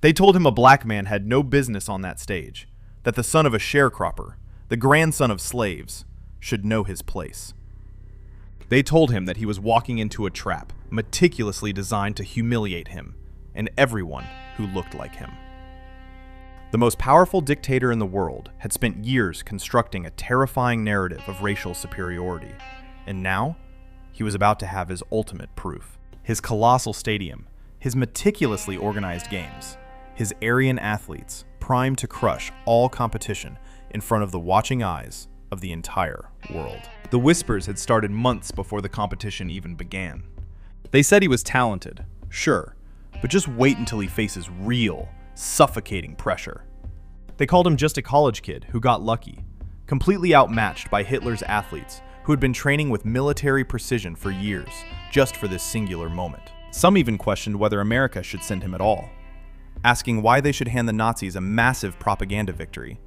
They told him a black man had no business on that stage, that the son of a sharecropper, the grandson of slaves, should know his place. They told him that he was walking into a trap meticulously designed to humiliate him and everyone who looked like him. The most powerful dictator in the world had spent years constructing a terrifying narrative of racial superiority, and now he was about to have his ultimate proof. His colossal stadium, his meticulously organized games, his Aryan athletes primed to crush all competition in front of the watching eyes of the entire world. The whispers had started months before the competition even began. They said he was talented, sure, but just wait until he faces real, suffocating pressure. They called him just a college kid who got lucky, completely outmatched by Hitler's athletes who had been training with military precision for years just for this singular moment. Some even questioned whether America should send him at all, asking why they should hand the Nazis a massive propaganda victory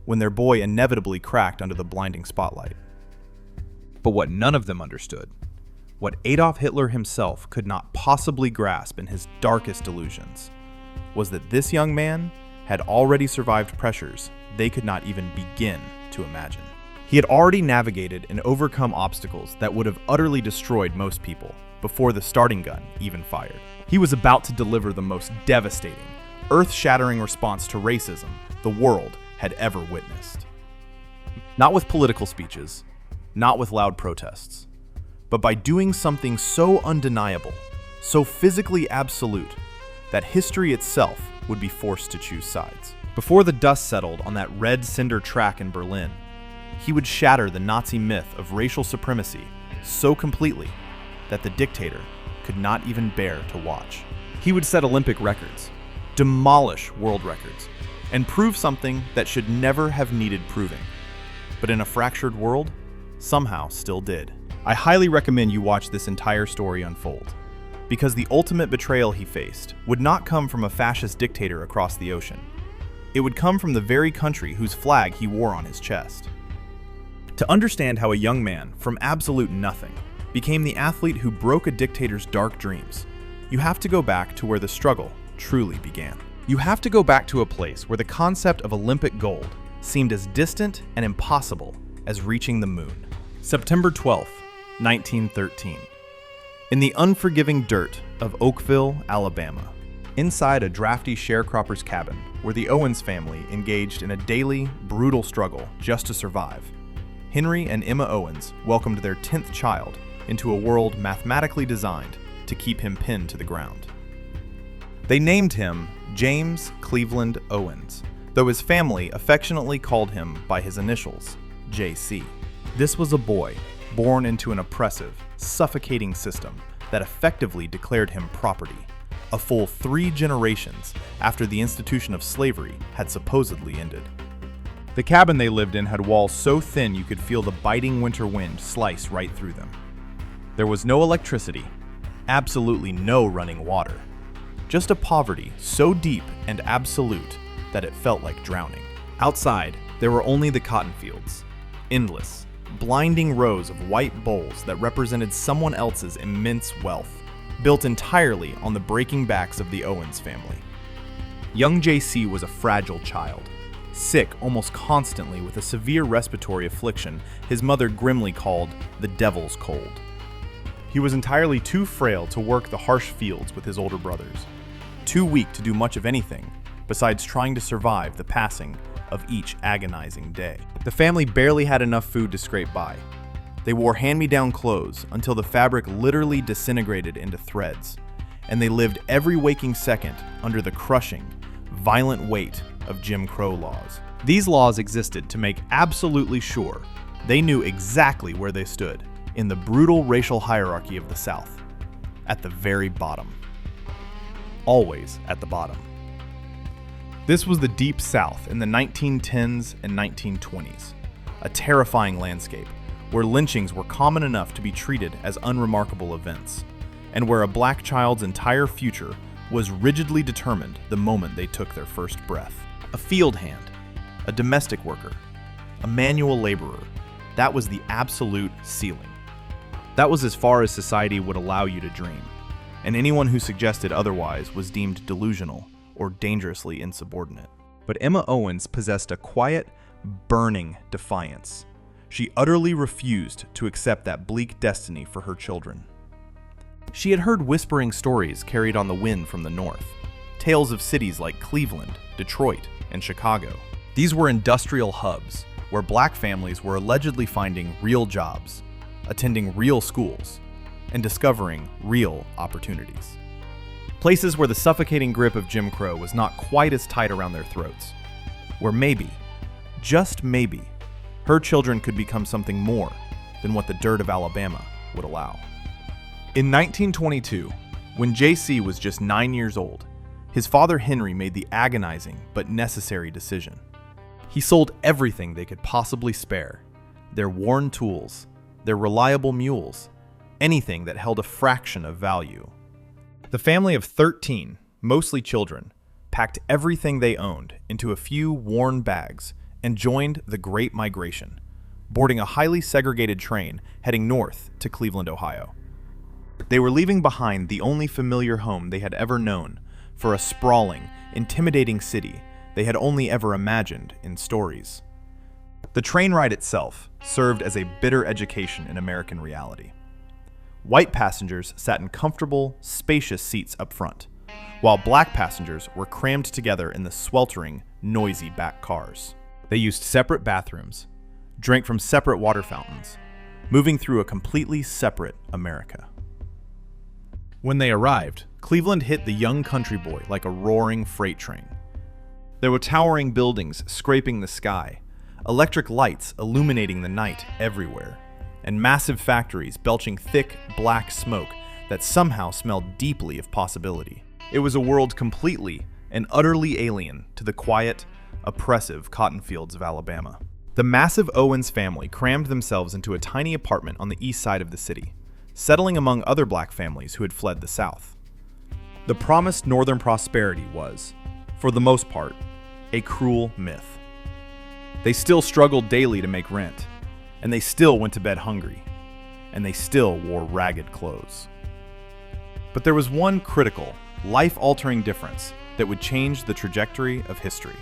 when their boy inevitably cracked under the blinding spotlight. But what none of them understood, what Adolf Hitler himself could not possibly grasp in his darkest delusions, was that this young man had already survived pressures they could not even begin to imagine. He had already navigated and overcome obstacles that would have utterly destroyed most people before the starting gun even fired. He was about to deliver the most devastating, earth-shattering response to racism the world had ever witnessed. Not with political speeches, not with loud protests, but by doing something so undeniable, so physically absolute, that history itself would be forced to choose sides. Before the dust settled on that red cinder track in Berlin, he would shatter the Nazi myth of racial supremacy so completely that the dictator could not even bear to watch. He would set Olympic records, demolish world records, and prove something that should never have needed proving, but in a fractured world, somehow still did. I highly recommend you watch this entire story unfold, because the ultimate betrayal he faced would not come from a fascist dictator across the ocean. It would come from the very country whose flag he wore on his chest. To understand how a young man from absolute nothing became the athlete who broke a dictator's dark dreams, you have to go back to where the struggle truly began. You have to go back to a place where the concept of Olympic gold seemed as distant and impossible as reaching the moon. September 12th, 1913. In the unforgiving dirt of Oakville, Alabama, inside a drafty sharecropper's cabin where the Owens family engaged in a daily, brutal struggle just to survive, Henry and Emma Owens welcomed their 10th child into a world mathematically designed to keep him pinned to the ground. They named him James Cleveland Owens, though his family affectionately called him by his initials, JC. This was a boy born into an oppressive, suffocating system that effectively declared him property, a full 3 generations after the institution of slavery had supposedly ended. The cabin they lived in had walls so thin you could feel the biting winter wind slice right through them. There was no electricity, absolutely no running water, just a poverty so deep and absolute that it felt like drowning. Outside, there were only the cotton fields, endless, blinding rows of white bowls that represented someone else's immense wealth, built entirely on the breaking backs of the Owens family. Young JC was a fragile child, sick almost constantly with a severe respiratory affliction his mother grimly called the devil's cold. He was entirely too frail to work the harsh fields with his older brothers, too weak to do much of anything besides trying to survive the passing of each agonizing day. The family barely had enough food to scrape by. They wore hand-me-down clothes until the fabric literally disintegrated into threads, and they lived every waking second under the crushing, violent weight of Jim Crow laws. These laws existed to make absolutely sure they knew exactly where they stood in the brutal racial hierarchy of the South, at the very bottom. Always at the bottom. This was the Deep South in the 1910s and 1920s, a terrifying landscape where lynchings were common enough to be treated as unremarkable events, and where a black child's entire future was rigidly determined the moment they took their first breath. A field hand, a domestic worker, a manual laborer, that was the absolute ceiling. That was as far as society would allow you to dream, and anyone who suggested otherwise was deemed delusional or dangerously insubordinate. But Emma Owens possessed a quiet, burning defiance. She utterly refused to accept that bleak destiny for her children. She had heard whispering stories carried on the wind from the north, tales of cities like Cleveland, Detroit, and Chicago. These were industrial hubs where black families were allegedly finding real jobs, attending real schools, and discovering real opportunities. Places where the suffocating grip of Jim Crow was not quite as tight around their throats, where maybe, just maybe, her children could become something more than what the dirt of Alabama would allow. In 1922, when JC was just 9 years old, his father Henry made the agonizing but necessary decision. He sold everything they could possibly spare, their worn tools, their reliable mules, anything that held a fraction of value. The family of 13, mostly children, packed everything they owned into a few worn bags and joined the Great Migration, boarding a highly segregated train heading north to Cleveland, Ohio. They were leaving behind the only familiar home they had ever known for a sprawling, intimidating city they had only ever imagined in stories. The train ride itself served as a bitter education in American reality. White passengers sat in comfortable, spacious seats up front, while black passengers were crammed together in the sweltering, noisy back cars. They used separate bathrooms, drank from separate water fountains, moving through a completely separate America. When they arrived, Cleveland hit the young country boy like a roaring freight train. There were towering buildings scraping the sky, electric lights illuminating the night everywhere, and massive factories belching thick, black smoke that somehow smelled deeply of possibility. It was a world completely and utterly alien to the quiet, oppressive cotton fields of Alabama. The massive Owens family crammed themselves into a tiny apartment on the east side of the city, settling among other black families who had fled the South. The promised northern prosperity was, for the most part, a cruel myth. They still struggled daily to make rent, and they still went to bed hungry, and they still wore ragged clothes. But there was one critical, life-altering difference that would change the trajectory of history: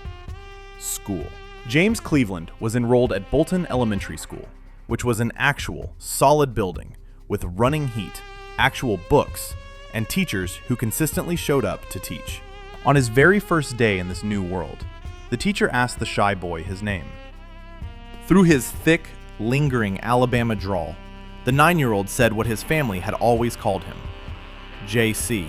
school. James Cleveland was enrolled at Bolton Elementary School, which was an actual, solid building with running heat, actual books, and teachers who consistently showed up to teach. On his very first day in this new world, the teacher asked the shy boy his name. Through his thick, lingering Alabama drawl, the 9-year-old said what his family had always called him: JC.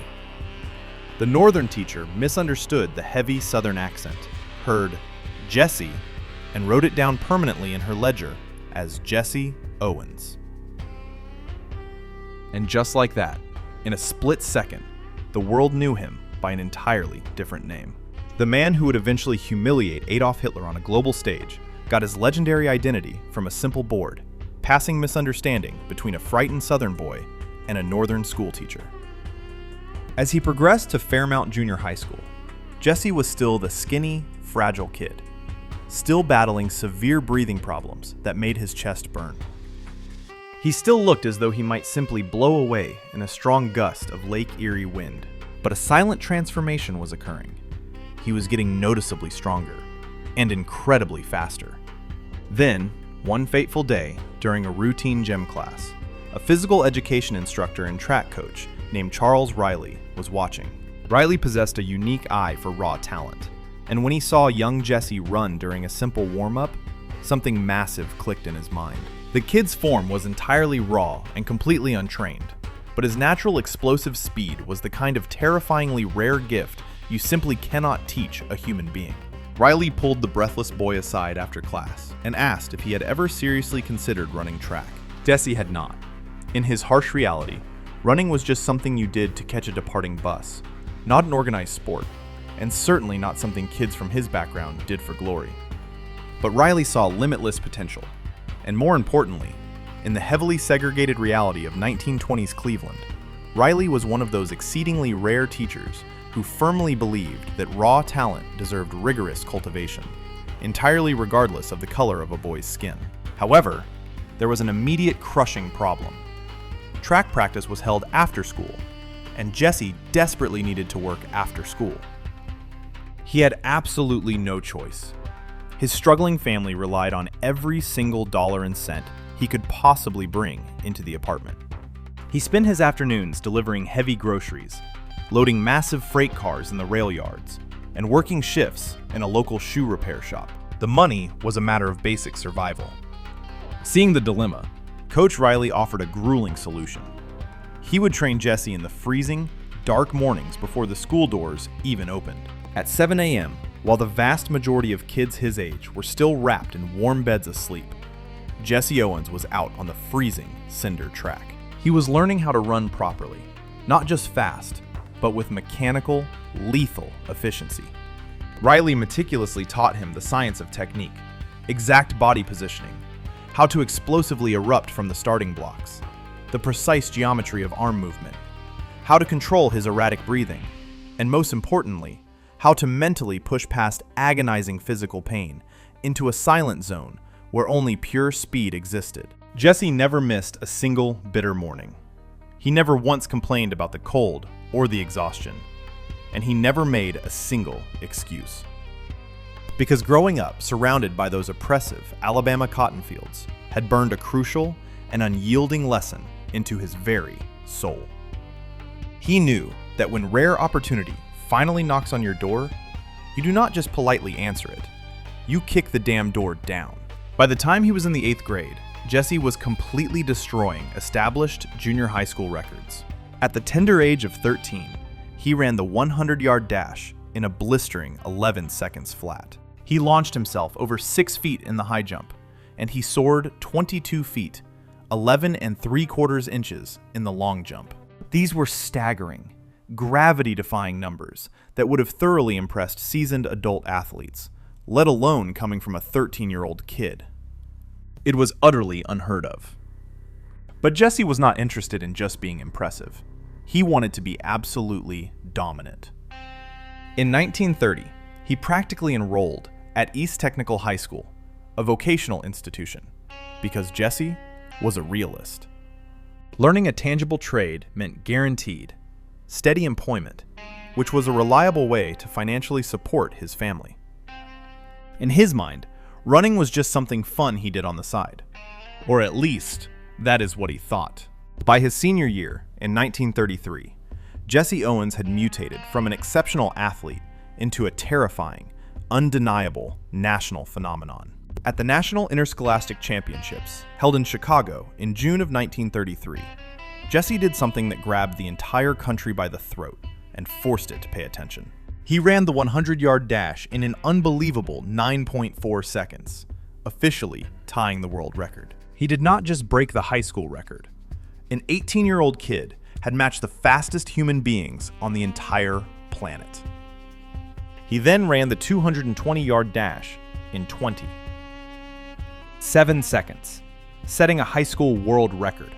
The northern teacher misunderstood the heavy southern accent, heard Jesse, and wrote it down permanently in her ledger as Jesse Owens. And just like that, in a split second, the world knew him by an entirely different name. The man who would eventually humiliate Adolf Hitler on a global stage got his legendary identity from a simple board, passing misunderstanding between a frightened Southern boy and a Northern schoolteacher. As he progressed to Fairmount Junior High School, Jesse was still the skinny, fragile kid, still battling severe breathing problems that made his chest burn. He still looked as though he might simply blow away in a strong gust of Lake Erie wind, but a silent transformation was occurring. He was getting noticeably stronger, and incredibly faster. Then, one fateful day, during a routine gym class, a physical education instructor and track coach named Charles Riley was watching. Riley possessed a unique eye for raw talent, and when he saw young Jesse run during a simple warm-up, something massive clicked in his mind. The kid's form was entirely raw and completely untrained, but his natural explosive speed was the kind of terrifyingly rare gift you simply cannot teach a human being. Riley pulled the breathless boy aside after class and asked if he had ever seriously considered running track. Jesse had not. In his harsh reality, running was just something you did to catch a departing bus, not an organized sport, and certainly not something kids from his background did for glory. But Riley saw limitless potential, and more importantly, in the heavily segregated reality of 1920s Cleveland, Riley was one of those exceedingly rare teachers who firmly believed that raw talent deserved rigorous cultivation, entirely regardless of the color of a boy's skin. However, there was an immediate crushing problem. Track practice was held after school, and Jesse desperately needed to work after school. He had absolutely no choice. His struggling family relied on every single dollar and cent he could possibly bring into the apartment. He spent his afternoons delivering heavy groceries, loading massive freight cars in the rail yards, and working shifts in a local shoe repair shop. The money was a matter of basic survival. Seeing the dilemma, Coach Riley offered a grueling solution. He would train Jesse in the freezing, dark mornings before the school doors even opened. At 7 a.m., while the vast majority of kids his age were still wrapped in warm beds asleep, Jesse Owens was out on the freezing cinder track. He was learning how to run properly, not just fast, but with mechanical, lethal efficiency. Riley meticulously taught him the science of technique, exact body positioning, how to explosively erupt from the starting blocks, the precise geometry of arm movement, how to control his erratic breathing, and most importantly, how to mentally push past agonizing physical pain into a silent zone where only pure speed existed. Jesse never missed a single bitter morning. He never once complained about the cold or the exhaustion, and he never made a single excuse. Because growing up surrounded by those oppressive Alabama cotton fields had burned a crucial and unyielding lesson into his very soul. He knew that when rare opportunity finally knocks on your door, you do not just politely answer it, you kick the damn door down. By the time he was in the 8th grade, Jesse was completely destroying established junior high school records. At the tender age of 13, he ran the 100-yard dash in a blistering 11 seconds flat. He launched himself over 6 feet in the high jump, and he soared 22 feet, 11 3/4 inches in the long jump. These were staggering, gravity-defying numbers that would have thoroughly impressed seasoned adult athletes, let alone coming from a 13-year-old kid. It was utterly unheard of. But Jesse was not interested in just being impressive. He wanted to be absolutely dominant. In 1930, he practically enrolled at East Technical High School, a vocational institution, because Jesse was a realist. Learning a tangible trade meant guaranteed, steady employment, which was a reliable way to financially support his family. In his mind, running was just something fun he did on the side. Or at least, that is what he thought. By his senior year, in 1933, Jesse Owens had mutated from an exceptional athlete into a terrifying, undeniable national phenomenon. At the National Interscholastic Championships, held in Chicago in June of 1933, Jesse did something that grabbed the entire country by the throat and forced it to pay attention. He ran the 100-yard dash in an unbelievable 9.4 seconds, officially tying the world record. He did not just break the high school record. An 18-year-old kid had matched the fastest human beings on the entire planet. He then ran the 220-yard dash in 27 seconds, setting a high school world record,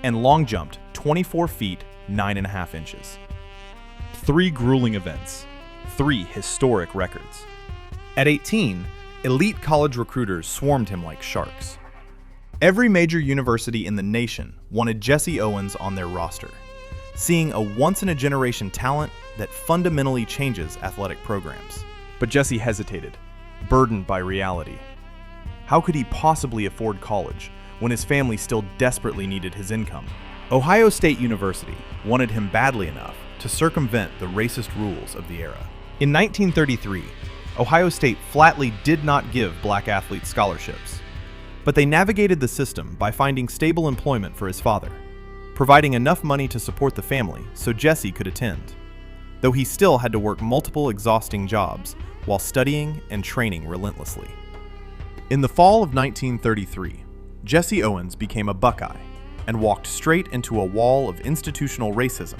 and long jumped 24 feet 9.5 inches. 3 grueling events, 3 historic records. At 18, elite college recruiters swarmed him like sharks. Every major university in the nation wanted Jesse Owens on their roster, seeing a once-in-a-generation talent that fundamentally changes athletic programs. But Jesse hesitated, burdened by reality. How could he possibly afford college when his family still desperately needed his income? Ohio State University wanted him badly enough to circumvent the racist rules of the era. In 1933, Ohio State flatly did not give black athletes scholarships, but they navigated the system by finding stable employment for his father, providing enough money to support the family so Jesse could attend, though he still had to work multiple exhausting jobs while studying and training relentlessly. In the fall of 1933, Jesse Owens became a Buckeye and walked straight into a wall of institutional racism,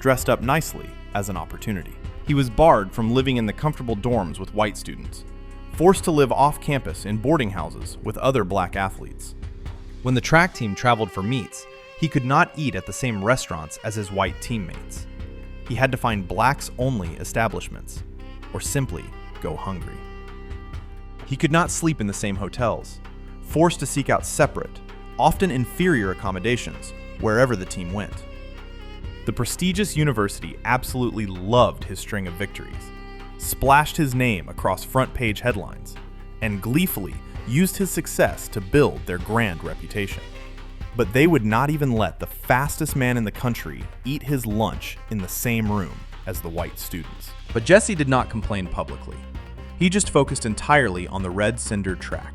dressed up nicely as an opportunity. He was barred from living in the comfortable dorms with white students, forced to live off campus in boarding houses with other black athletes. When the track team traveled for meets, he could not eat at the same restaurants as his white teammates. He had to find blacks-only establishments, or simply go hungry. He could not sleep in the same hotels, forced to seek out separate, often inferior accommodations wherever the team went. The prestigious university absolutely loved his string of victories, splashed his name across front-page headlines, and gleefully used his success to build their grand reputation. But they would not even let the fastest man in the country eat his lunch in the same room as the white students. But Jesse did not complain publicly. He just focused entirely on the red cinder track,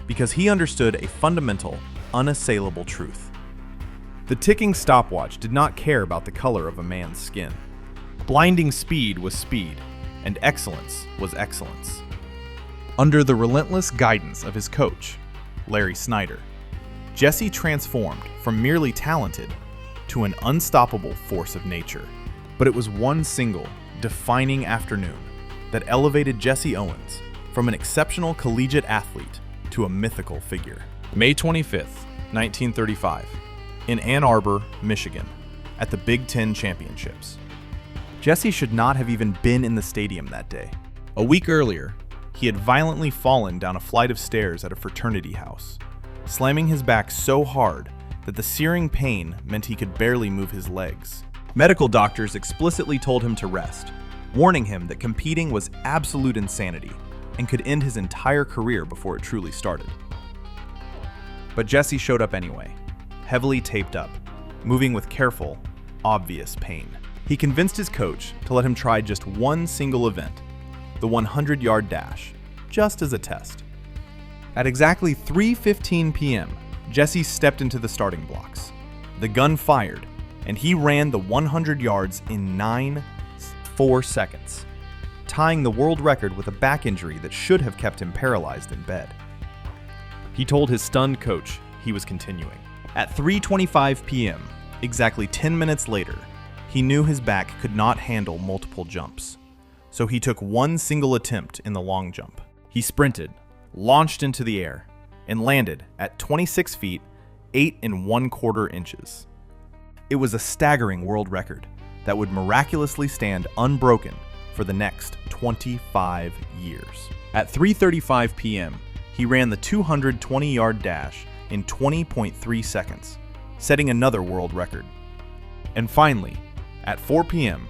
because he understood a fundamental, unassailable truth. The ticking stopwatch did not care about the color of a man's skin. Blinding speed was speed, and excellence was excellence. Under the relentless guidance of his coach, Larry Snyder, Jesse transformed from merely talented to an unstoppable force of nature. But it was one single, defining afternoon that elevated Jesse Owens from an exceptional collegiate athlete to a mythical figure. May 25th, 1935, in Ann Arbor, Michigan, at the Big Ten Championships. Jesse should not have even been in the stadium that day. A week earlier, he had violently fallen down a flight of stairs at a fraternity house, slamming his back so hard that the searing pain meant he could barely move his legs. Medical doctors explicitly told him to rest, warning him that competing was absolute insanity and could end his entire career before it truly started. But Jesse showed up anyway, heavily taped up, moving with careful, obvious pain. He convinced his coach to let him try just one single event, the 100-yard dash, just as a test. At exactly 3:15 p.m., Jesse stepped into the starting blocks. The gun fired, and he ran the 100 yards in 9.4 seconds, tying the world record with a back injury that should have kept him paralyzed in bed. He told his stunned coach he was continuing. At 3:25 p.m., exactly 10 minutes later, he knew his back could not handle multiple jumps, so he took one single attempt in the long jump. He sprinted, launched into the air, and landed at 26 feet, 8 1/4 inches. It was a staggering world record that would miraculously stand unbroken for the next 25 years. At 3:35 p.m., he ran the 220-yard dash in 20.3 seconds, setting another world record. And finally, at 4 p.m.,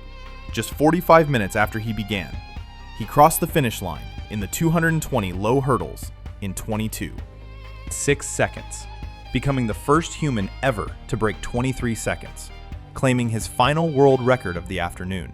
just 45 minutes after he began, he crossed the finish line in the 220 low hurdles in 22.6 seconds, becoming the first human ever to break 23 seconds, claiming his final world record of the afternoon.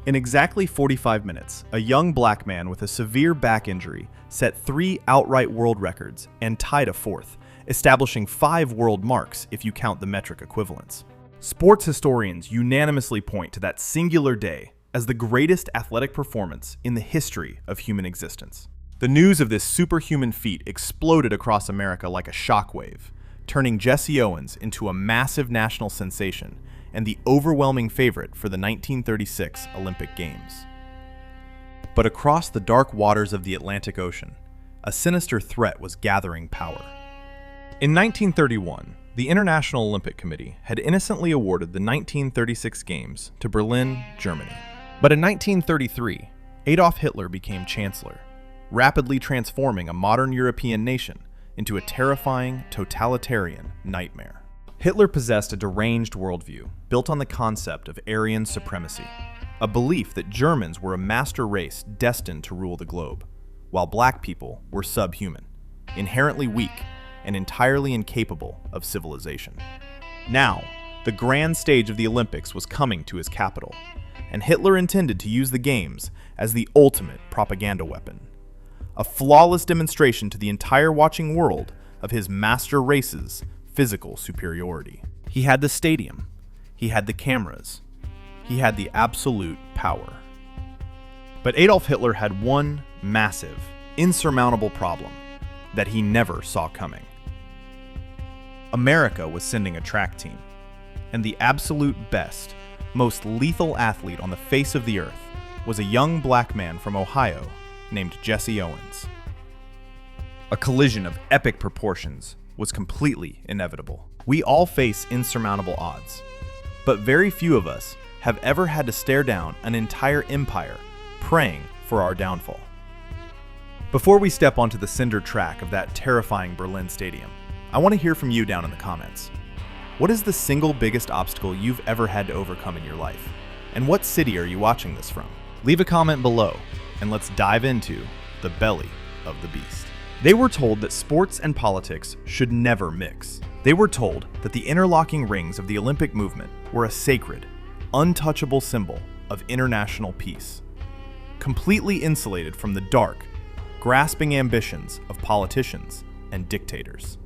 In exactly 45 minutes, a young black man with a severe back injury set 3 outright world records and tied a 4th, establishing 5 world marks if you count the metric equivalents. Sports historians unanimously point to that singular day as the greatest athletic performance in the history of human existence. The news of this superhuman feat exploded across America like a shockwave, turning Jesse Owens into a massive national sensation and the overwhelming favorite for the 1936 Olympic Games. But across the dark waters of the Atlantic Ocean, a sinister threat was gathering power. In 1931, the International Olympic Committee had innocently awarded the 1936 Games to Berlin, Germany. But in 1933, Adolf Hitler became chancellor, rapidly transforming a modern European nation into a terrifying, totalitarian nightmare. Hitler possessed a deranged worldview built on the concept of Aryan supremacy, a belief that Germans were a master race destined to rule the globe, while black people were subhuman, inherently weak, and entirely incapable of civilization. Now, the grand stage of the Olympics was coming to his capital, and Hitler intended to use the Games as the ultimate propaganda weapon, a flawless demonstration to the entire watching world of his master race's physical superiority. He had the stadium, he had the cameras, he had the absolute power. But Adolf Hitler had one massive, insurmountable problem that he never saw coming. America was sending a track team, and the absolute best, most lethal athlete on the face of the earth was a young black man from Ohio named Jesse Owens. A collision of epic proportions was completely inevitable. We all face insurmountable odds, but very few of us have ever had to stare down an entire empire praying for our downfall. Before we step onto the cinder track of that terrifying Berlin stadium, I want to hear from you down in the comments. What is the single biggest obstacle you've ever had to overcome in your life? And what city are you watching this from? Leave a comment below, and let's dive into the belly of the beast. They were told that sports and politics should never mix. They were told that the interlocking rings of the Olympic movement were a sacred, untouchable symbol of international peace, completely insulated from the dark, grasping ambitions of politicians and dictators.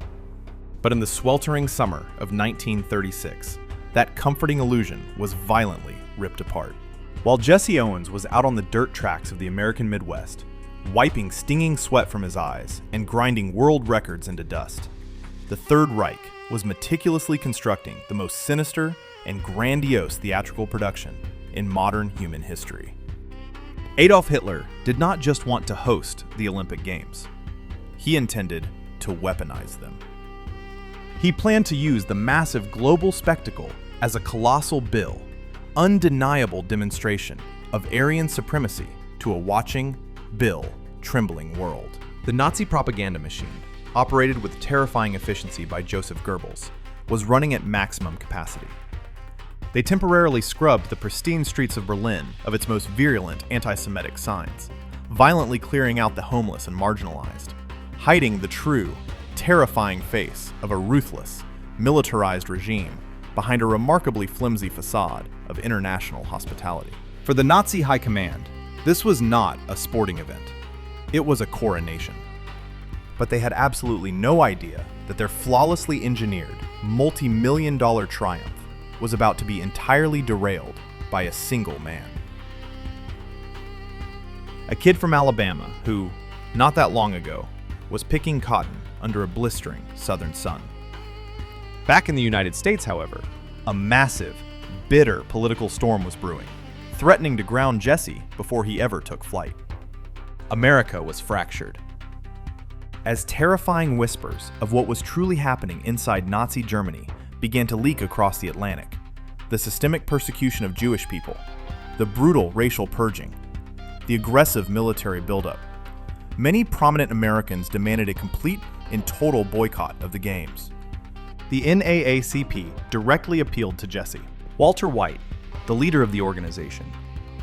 But in the sweltering summer of 1936, that comforting illusion was violently ripped apart. While Jesse Owens was out on the dirt tracks of the American Midwest, wiping stinging sweat from his eyes and grinding world records into dust, the Third Reich was meticulously constructing the most sinister and grandiose theatrical production in modern human history. Adolf Hitler did not just want to host the Olympic Games. He intended to weaponize them. He planned to use the massive global spectacle as a colossal bill, undeniable demonstration of Aryan supremacy to a watching, trembling world. The Nazi propaganda machine, operated with terrifying efficiency by Joseph Goebbels, was running at maximum capacity. They temporarily scrubbed the pristine streets of Berlin of its most virulent anti-Semitic signs, violently clearing out the homeless and marginalized, hiding the true, terrifying face of a ruthless, militarized regime behind a remarkably flimsy facade of international hospitality. For the Nazi high command, this was not a sporting event. It was a coronation. But they had absolutely no idea that their flawlessly engineered, multi-million-dollar triumph was about to be entirely derailed by a single man. A kid from Alabama who, not that long ago, was picking cotton under a blistering southern sun. Back in the United States, however, a massive, bitter political storm was brewing, threatening to ground Jesse before he ever took flight. America was fractured. As terrifying whispers of what was truly happening inside Nazi Germany began to leak across the Atlantic, the systemic persecution of Jewish people, the brutal racial purging, the aggressive military buildup, many prominent Americans demanded a complete and total boycott of the Games. The NAACP directly appealed to Jesse. Walter White, the leader of the organization,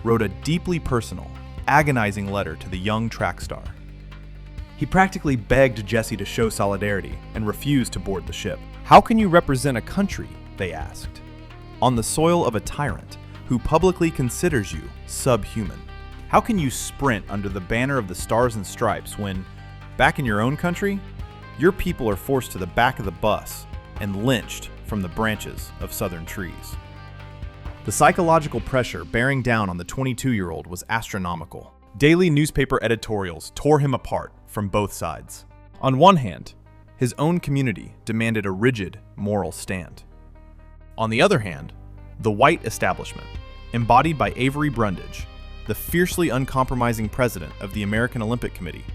wrote a deeply personal, agonizing letter to the young track star. He practically begged Jesse to show solidarity and refused to board the ship. "How can you represent a country," they asked, "on the soil of a tyrant who publicly considers you subhuman? How can you sprint under the banner of the Stars and Stripes when, back in your own country, your people are forced to the back of the bus and lynched from the branches of southern trees?" The psychological pressure bearing down on the 22-year-old was astronomical. Daily newspaper editorials tore him apart from both sides. On one hand, his own community demanded a rigid moral stand. On the other hand, the white establishment, embodied by Avery Brundage, the fiercely uncompromising president of the American Olympic Committee,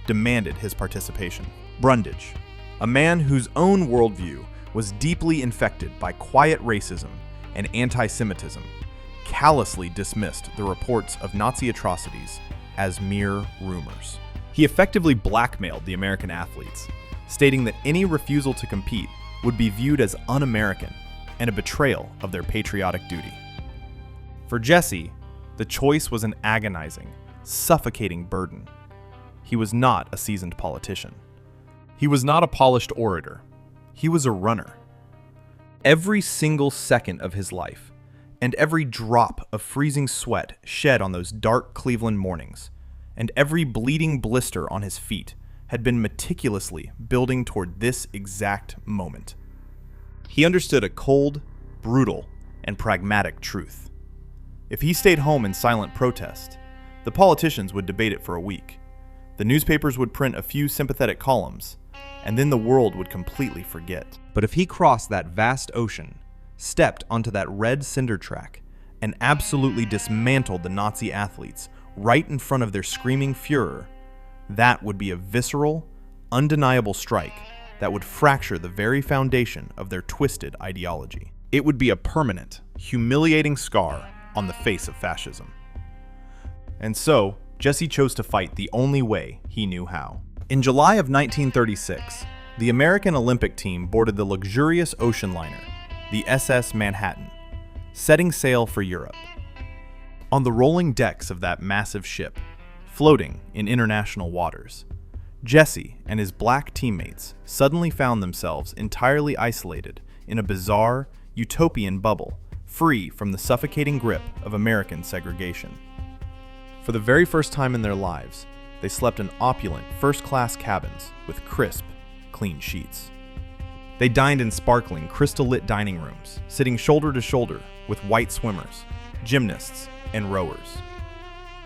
demanded his participation. Brundage, a man whose own worldview was deeply infected by quiet racism and anti-Semitism, callously dismissed the reports of Nazi atrocities as mere rumors. He effectively blackmailed the American athletes, stating that any refusal to compete would be viewed as un-American and a betrayal of their patriotic duty. For Jesse, the choice was an agonizing, suffocating burden. He was not a seasoned politician. He was not a polished orator. He was a runner. Every single second of his life, and every drop of freezing sweat shed on those dark Cleveland mornings, and every bleeding blister on his feet had been meticulously building toward this exact moment. He understood a cold, brutal, and pragmatic truth. If he stayed home in silent protest, the politicians would debate it for a week. The newspapers would print a few sympathetic columns, and then the world would completely forget. But if he crossed that vast ocean, stepped onto that red cinder track, and absolutely dismantled the Nazi athletes right in front of their screaming Führer, that would be a visceral, undeniable strike that would fracture the very foundation of their twisted ideology. It would be a permanent, humiliating scar on the face of fascism. And so, Jesse chose to fight the only way he knew how. In July of 1936, the American Olympic team boarded the luxurious ocean liner, the SS Manhattan, setting sail for Europe. On the rolling decks of that massive ship, floating in international waters, Jesse and his black teammates suddenly found themselves entirely isolated in a bizarre, utopian bubble, free from the suffocating grip of American segregation. For the very first time in their lives, they slept in opulent, first-class cabins with crisp, clean sheets. They dined in sparkling, crystal-lit dining rooms, sitting shoulder to shoulder with white swimmers, gymnasts, and rowers.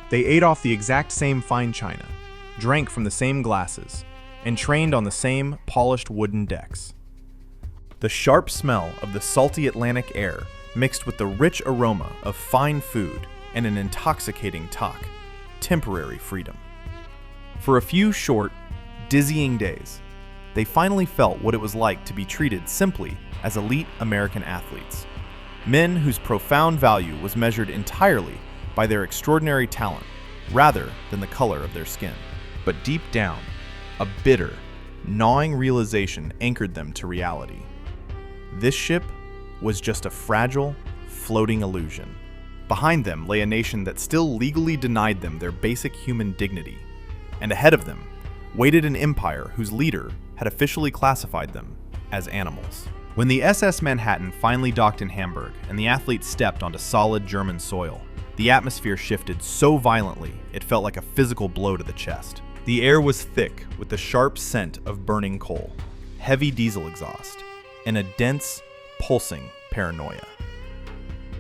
They ate off the exact same fine china, drank from the same glasses, and trained on the same polished wooden decks. The sharp smell of the salty Atlantic air mixed with the rich aroma of fine food and an intoxicating talk, temporary freedom. For a few short, dizzying days, they finally felt what it was like to be treated simply as elite American athletes, men whose profound value was measured entirely by their extraordinary talent rather than the color of their skin. But deep down, a bitter, gnawing realization anchored them to reality. This ship was just a fragile, floating illusion. Behind them lay a nation that still legally denied them their basic human dignity, and ahead of them waited an empire whose leader had officially classified them as animals. When the SS Manhattan finally docked in Hamburg and the athletes stepped onto solid German soil, the atmosphere shifted so violently it felt like a physical blow to the chest. The air was thick with the sharp scent of burning coal, heavy diesel exhaust, and a dense, pulsing paranoia.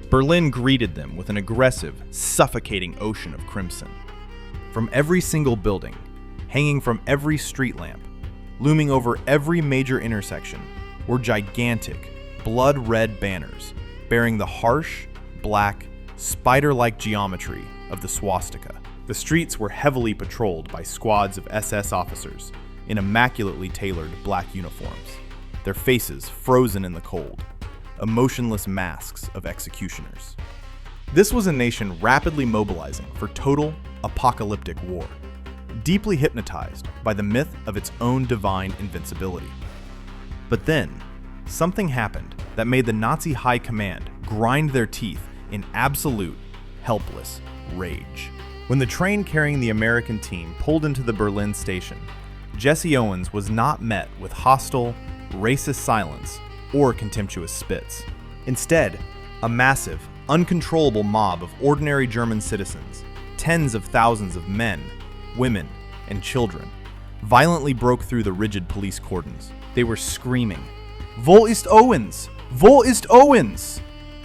Berlin greeted them with an aggressive, suffocating ocean of crimson. From every single building, hanging from every street lamp, looming over every major intersection, were gigantic, blood-red banners bearing the harsh, black, spider-like geometry of the swastika. The streets were heavily patrolled by squads of SS officers in immaculately tailored black uniforms, their faces frozen in the cold, emotionless masks of executioners. This was a nation rapidly mobilizing for total, apocalyptic war, deeply hypnotized by the myth of its own divine invincibility. But then, something happened that made the Nazi high command grind their teeth in absolute, helpless rage. When the train carrying the American team pulled into the Berlin station, Jesse Owens was not met with hostile, racist silence or contemptuous spits. Instead, a massive, uncontrollable mob of ordinary German citizens, tens of thousands of men, women, and children, violently broke through the rigid police cordons. They were screaming, "Wo ist Owens? Wo ist Owens?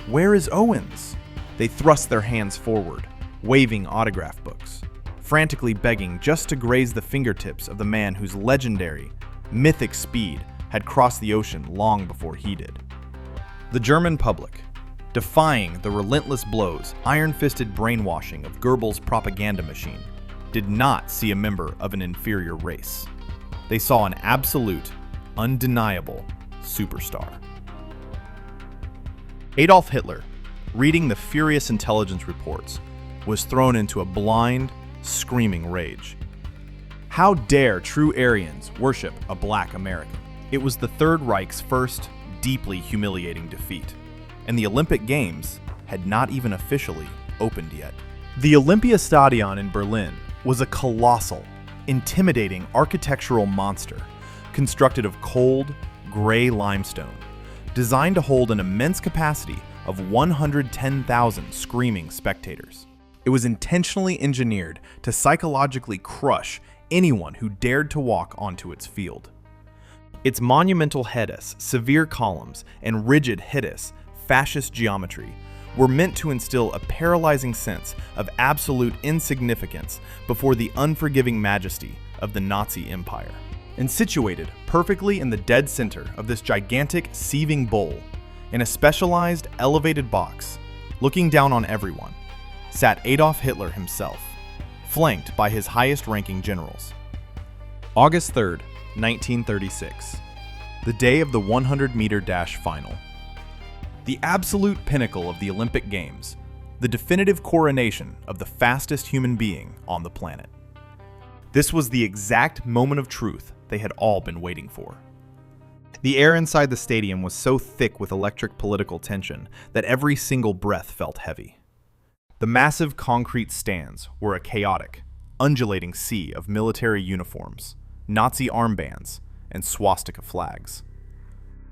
Where is Owens?" They thrust their hands forward, waving autograph books, frantically begging just to graze the fingertips of the man whose legendary, mythic speed had crossed the ocean long before he did. The German public, defying the relentless blows, iron-fisted brainwashing of Goebbels' propaganda machine, did not see a member of an inferior race. They saw an absolute, undeniable superstar. Adolf Hitler, reading the furious intelligence reports, was thrown into a blind, screaming rage. How dare true Aryans worship a black American? It was the Third Reich's first, deeply humiliating defeat, and the Olympic Games had not even officially opened yet. The Olympiastadion in Berlin was a colossal, intimidating architectural monster constructed of cold, gray limestone, designed to hold an immense capacity of 110,000 screaming spectators. It was intentionally engineered to psychologically crush anyone who dared to walk onto its field. Its monumental headis, severe columns, and rigid hideous, fascist geometry were meant to instill a paralyzing sense of absolute insignificance before the unforgiving majesty of the Nazi Empire. And situated perfectly in the dead center of this gigantic, seething bowl, in a specialized, elevated box, looking down on everyone, sat Adolf Hitler himself, flanked by his highest-ranking generals. August 3rd, 1936, the day of the 100-meter dash final. The absolute pinnacle of the Olympic Games, the definitive coronation of the fastest human being on the planet. This was the exact moment of truth they had all been waiting for. The air inside the stadium was so thick with electric political tension that every single breath felt heavy. The massive concrete stands were a chaotic, undulating sea of military uniforms, Nazi armbands, and swastika flags.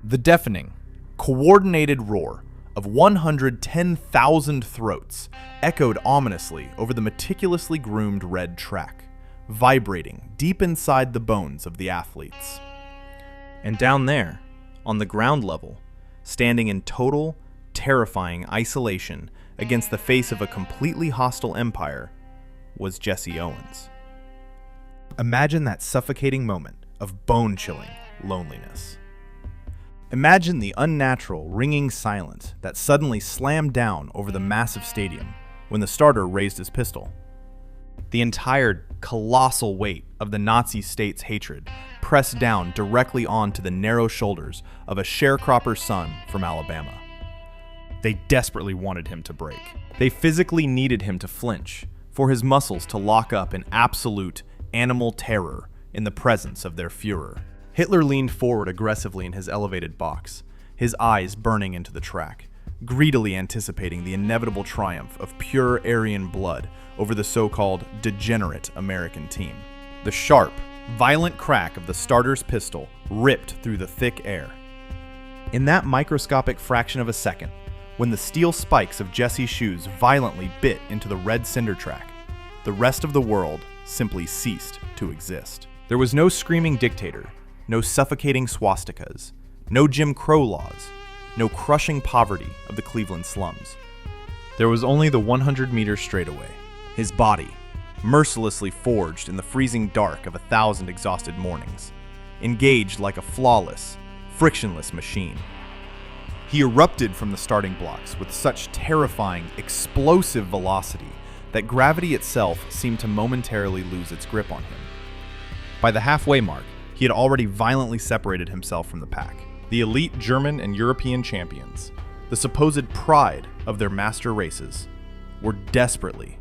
The deafening, coordinated roar of 110,000 throats echoed ominously over the meticulously groomed red track, vibrating deep inside the bones of the athletes. And down there, on the ground level, standing in total, terrifying isolation against the face of a completely hostile empire, was Jesse Owens. Imagine that suffocating moment of bone-chilling loneliness. Imagine the unnatural, ringing silence that suddenly slammed down over the massive stadium when the starter raised his pistol. The entire colossal weight of the Nazi state's hatred pressed down directly onto the narrow shoulders of a sharecropper's son from Alabama. They desperately wanted him to break. They physically needed him to flinch, for his muscles to lock up in absolute animal terror in the presence of their Führer. Hitler leaned forward aggressively in his elevated box, his eyes burning into the track, greedily anticipating the inevitable triumph of pure Aryan blood over the so-called degenerate American team. The sharp, violent crack of the starter's pistol ripped through the thick air. In that microscopic fraction of a second, when the steel spikes of Jesse's shoes violently bit into the red cinder track, the rest of the world simply ceased to exist. There was no screaming dictator, no suffocating swastikas, no Jim Crow laws, no crushing poverty of the Cleveland slums. There was only the 100-meter straightaway, his body, mercilessly forged in the freezing dark of 1,000 exhausted mornings, engaged like a flawless, frictionless machine. He erupted from the starting blocks with such terrifying, explosive velocity that gravity itself seemed to momentarily lose its grip on him. By the halfway mark, he had already violently separated himself from the pack. The elite German and European champions, the supposed pride of their master races, were desperately,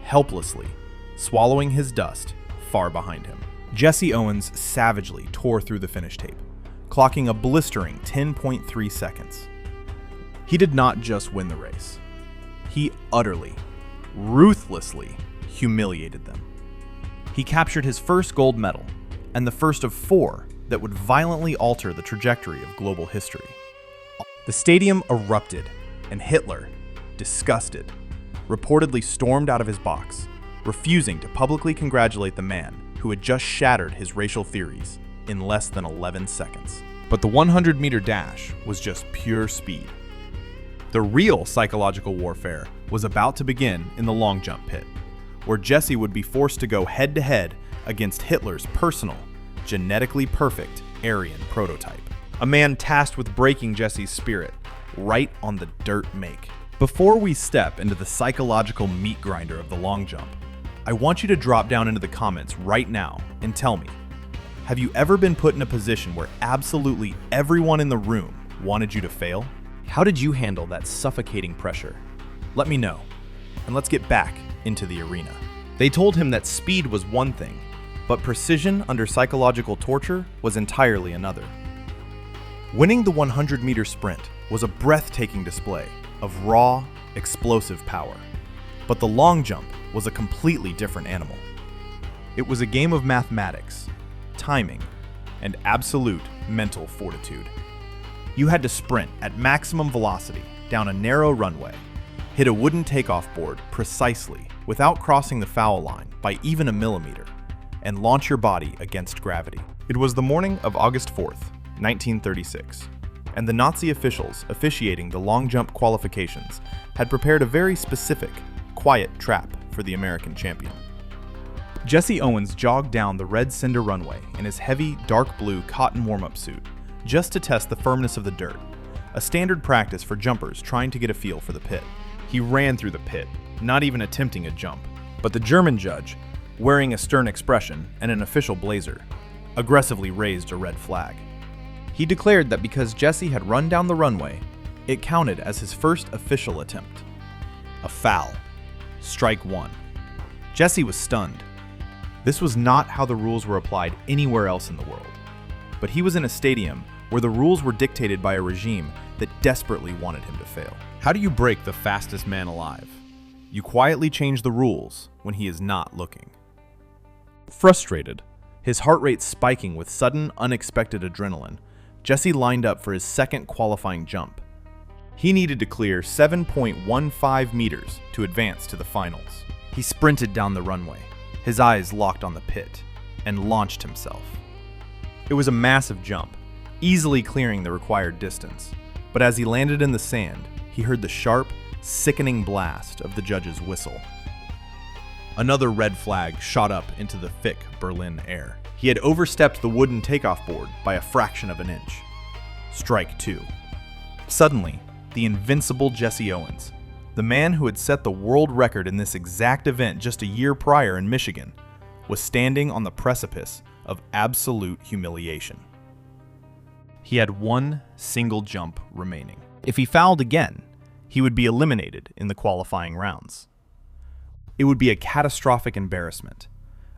helplessly, swallowing his dust far behind him. Jesse Owens savagely tore through the finish tape, clocking a blistering 10.3 seconds. He did not just win the race. He utterly, ruthlessly humiliated them. He captured his first gold medal, and the first of 4 that would violently alter the trajectory of global history. The stadium erupted, and Hitler, disgusted, reportedly stormed out of his box, refusing to publicly congratulate the man who had just shattered his racial theories in less than 11 seconds. But the 100-meter dash was just pure speed. The real psychological warfare was about to begin in the long jump pit, where Jesse would be forced to go head-to-head against Hitler's personal, genetically perfect Aryan prototype. A man tasked with breaking Jesse's spirit right on the dirt make. Before we step into the psychological meat grinder of the long jump, I want you to drop down into the comments right now and tell me, have you ever been put in a position where absolutely everyone in the room wanted you to fail? How did you handle that suffocating pressure? Let me know, and let's get back into the arena. They told him that speed was one thing, but precision under psychological torture was entirely another. Winning the 100-meter sprint was a breathtaking display of raw, explosive power. But the long jump was a completely different animal. It was a game of mathematics, timing, and absolute mental fortitude. You had to sprint at maximum velocity down a narrow runway, hit a wooden takeoff board precisely without crossing the foul line by even a millimeter, and launch your body against gravity. It was the morning of August 4th, 1936, and the Nazi officials officiating the long jump qualifications had prepared a very specific, quiet trap for the American champion. Jesse Owens jogged down the red cinder runway in his heavy, dark blue cotton warm-up suit just to test the firmness of the dirt, a standard practice for jumpers trying to get a feel for the pit. He ran through the pit, not even attempting a jump, but the German judge, wearing a stern expression and an official blazer, aggressively raised a red flag. He declared that because Jesse had run down the runway, it counted as his first official attempt. A foul. Strike 1. Jesse was stunned. This was not how the rules were applied anywhere else in the world. But he was in a stadium where the rules were dictated by a regime that desperately wanted him to fail. How do you break the fastest man alive? You quietly change the rules when he is not looking. Frustrated, his heart rate spiking with sudden, unexpected adrenaline, Jesse lined up for his second qualifying jump. He needed to clear 7.15 meters to advance to the finals. He sprinted down the runway, his eyes locked on the pit, and launched himself. It was a massive jump, easily clearing the required distance, but as he landed in the sand, he heard the sharp, sickening blast of the judge's whistle. Another red flag shot up into the thick Berlin air. He had overstepped the wooden takeoff board by a fraction of an inch. Strike two. Suddenly, the invincible Jesse Owens, the man who had set the world record in this exact event just a year prior in Michigan, was standing on the precipice of absolute humiliation. He had one single jump remaining. If he fouled again, he would be eliminated in the qualifying rounds. It would be a catastrophic embarrassment,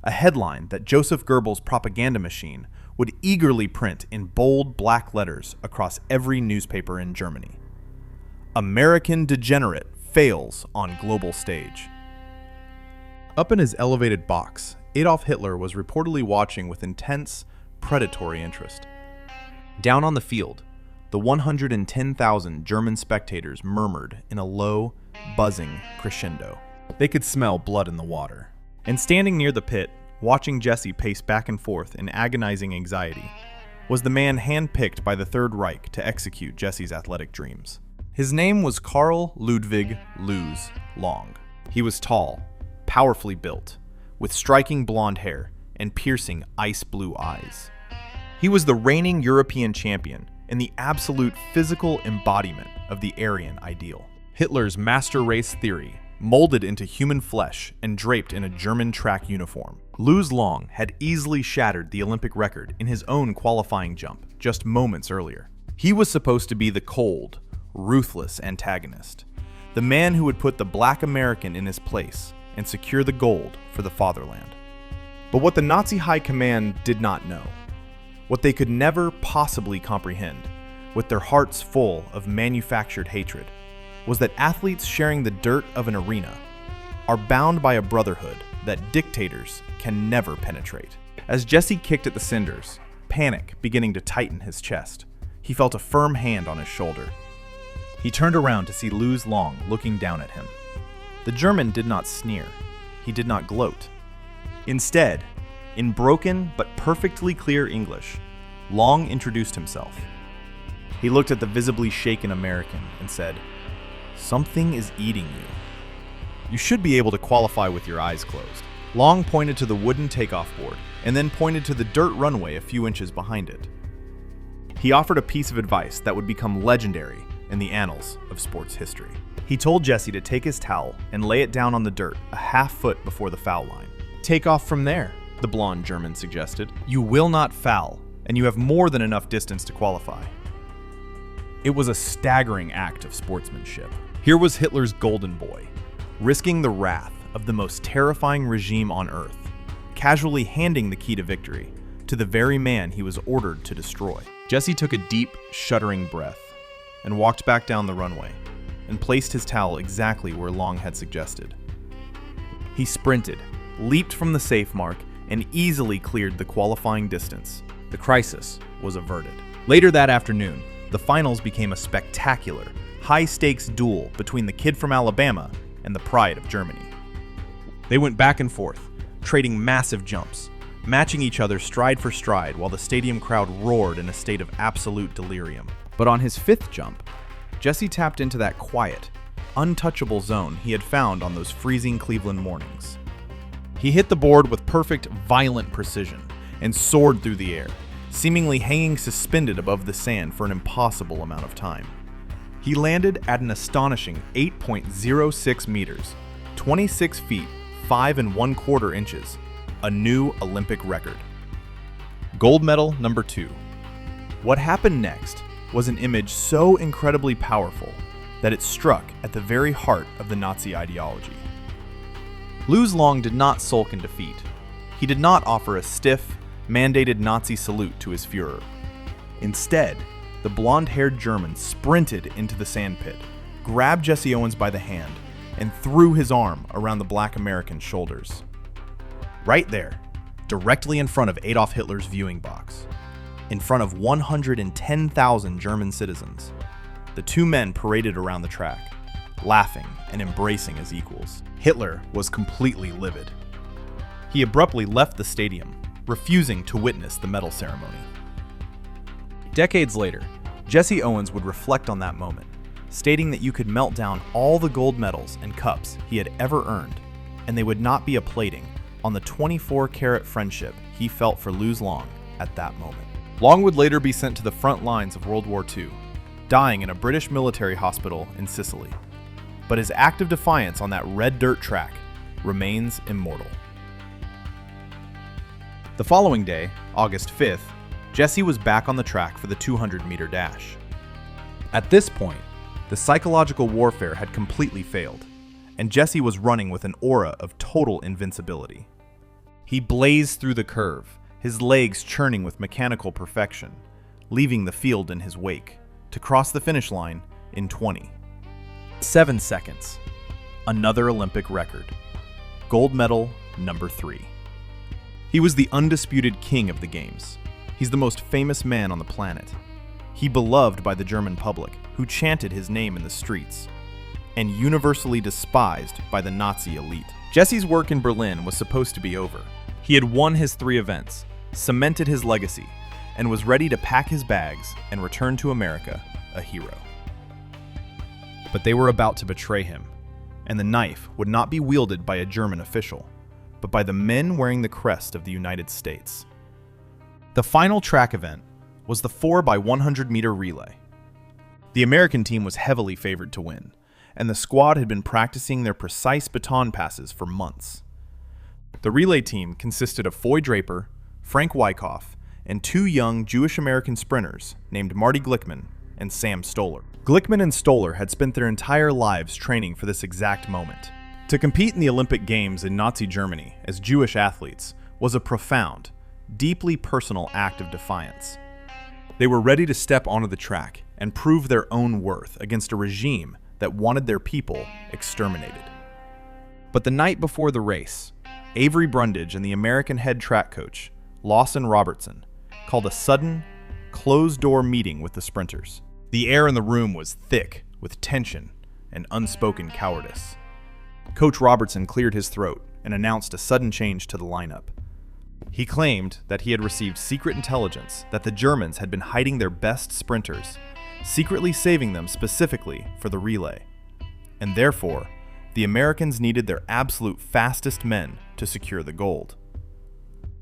a headline that Joseph Goebbels' propaganda machine would eagerly print in bold black letters across every newspaper in Germany. American degenerate fails on global stage. Up in his elevated box, Adolf Hitler was reportedly watching with intense, predatory interest. Down on the field, the 110,000 German spectators murmured in a low, buzzing crescendo. They could smell blood in the water. And standing near the pit, watching Jesse pace back and forth in agonizing anxiety, was the man handpicked by the Third Reich to execute Jesse's athletic dreams. His name was Karl Ludwig Luz Long. He was tall, powerfully built, with striking blonde hair and piercing ice blue eyes. He was the reigning European champion and the absolute physical embodiment of the Aryan ideal. Hitler's master race theory, molded into human flesh and draped in a German track uniform. Luz Long had easily shattered the Olympic record in his own qualifying jump just moments earlier. He was supposed to be the cold, ruthless antagonist, the man who would put the black American in his place and secure the gold for the fatherland. But what the Nazi high command did not know, what they could never possibly comprehend, with their hearts full of manufactured hatred, was that athletes sharing the dirt of an arena are bound by a brotherhood that dictators can never penetrate. As Jesse kicked at the cinders, panic beginning to tighten his chest, he felt a firm hand on his shoulder. He turned around to see Luz Long looking down at him. The German did not sneer. He did not gloat. Instead, in broken but perfectly clear English, Long introduced himself. He looked at the visibly shaken American and said, "Something is eating you. You should be able to qualify with your eyes closed." Long pointed to the wooden takeoff board and then pointed to the dirt runway a few inches behind it. He offered a piece of advice that would become legendary in the annals of sports history. He told Jesse to take his towel and lay it down on the dirt a half foot before the foul line. "Take off from there," the blonde German suggested. "You will not foul, and you have more than enough distance to qualify." It was a staggering act of sportsmanship. Here was Hitler's golden boy, risking the wrath of the most terrifying regime on earth, casually handing the key to victory to the very man he was ordered to destroy. Jesse took a deep, shuddering breath and walked back down the runway and placed his towel exactly where Long had suggested. He sprinted, leaped from the safe mark, and easily cleared the qualifying distance. The crisis was averted. Later that afternoon, the finals became a spectacular, high-stakes duel between the kid from Alabama and the pride of Germany. They went back and forth, trading massive jumps, matching each other stride for stride while the stadium crowd roared in a state of absolute delirium. But on his fifth jump, Jesse tapped into that quiet, untouchable zone he had found on those freezing Cleveland mornings. He hit the board with perfect, violent precision and soared through the air, seemingly hanging suspended above the sand for an impossible amount of time. He landed at an astonishing 8.06 meters, 26 feet, 5 1/4 inches, a new Olympic record. Gold medal number 2. What happened next was an image so incredibly powerful that it struck at the very heart of the Nazi ideology. Luz Long did not sulk in defeat. He did not offer a stiff, mandated Nazi salute to his Führer. Instead, the blonde-haired German sprinted into the sandpit, grabbed Jesse Owens by the hand, and threw his arm around the black American's shoulders. Right there, directly in front of Adolf Hitler's viewing box, in front of 110,000 German citizens, the two men paraded around the track, laughing and embracing as equals. Hitler was completely livid. He abruptly left the stadium, refusing to witness the medal ceremony. Decades later, Jesse Owens would reflect on that moment, stating that you could melt down all the gold medals and cups he had ever earned, and they would not be a plating on the 24-carat friendship he felt for Luz Long at that moment. Long would later be sent to the front lines of World War II, dying in a British military hospital in Sicily. But his act of defiance on that red dirt track remains immortal. The following day, August 5th, Jesse was back on the track for the 200-meter dash. At this point, the psychological warfare had completely failed, and Jesse was running with an aura of total invincibility. He blazed through the curve, his legs churning with mechanical perfection, leaving the field in his wake, to cross the finish line in 27 seconds. Another Olympic record. Gold medal number 3. He was the undisputed king of the games. He's the most famous man on the planet. He beloved by the German public, who chanted his name in the streets, and universally despised by the Nazi elite. Jesse's work in Berlin was supposed to be over. He had won his 3 events, cemented his legacy, and was ready to pack his bags and return to America a hero. But they were about to betray him, and the knife would not be wielded by a German official, but by the men wearing the crest of the United States. The final track event was the 4x100-meter relay. The American team was heavily favored to win, and the squad had been practicing their precise baton passes for months. The relay team consisted of Foy Draper, Frank Wyckoff, and 2 young Jewish-American sprinters named Marty Glickman and Sam Stoller. Glickman and Stoller had spent their entire lives training for this exact moment. To compete in the Olympic Games in Nazi Germany as Jewish athletes was a profound, deeply personal act of defiance. They were ready to step onto the track and prove their own worth against a regime that wanted their people exterminated. But the night before the race, Avery Brundage and the American head track coach, Lawson Robertson, called a sudden, closed-door meeting with the sprinters. The air in the room was thick with tension and unspoken cowardice. Coach Robertson cleared his throat and announced a sudden change to the lineup. He claimed that he had received secret intelligence that the Germans had been hiding their best sprinters, secretly saving them specifically for the relay. And therefore, the Americans needed their absolute fastest men to secure the gold.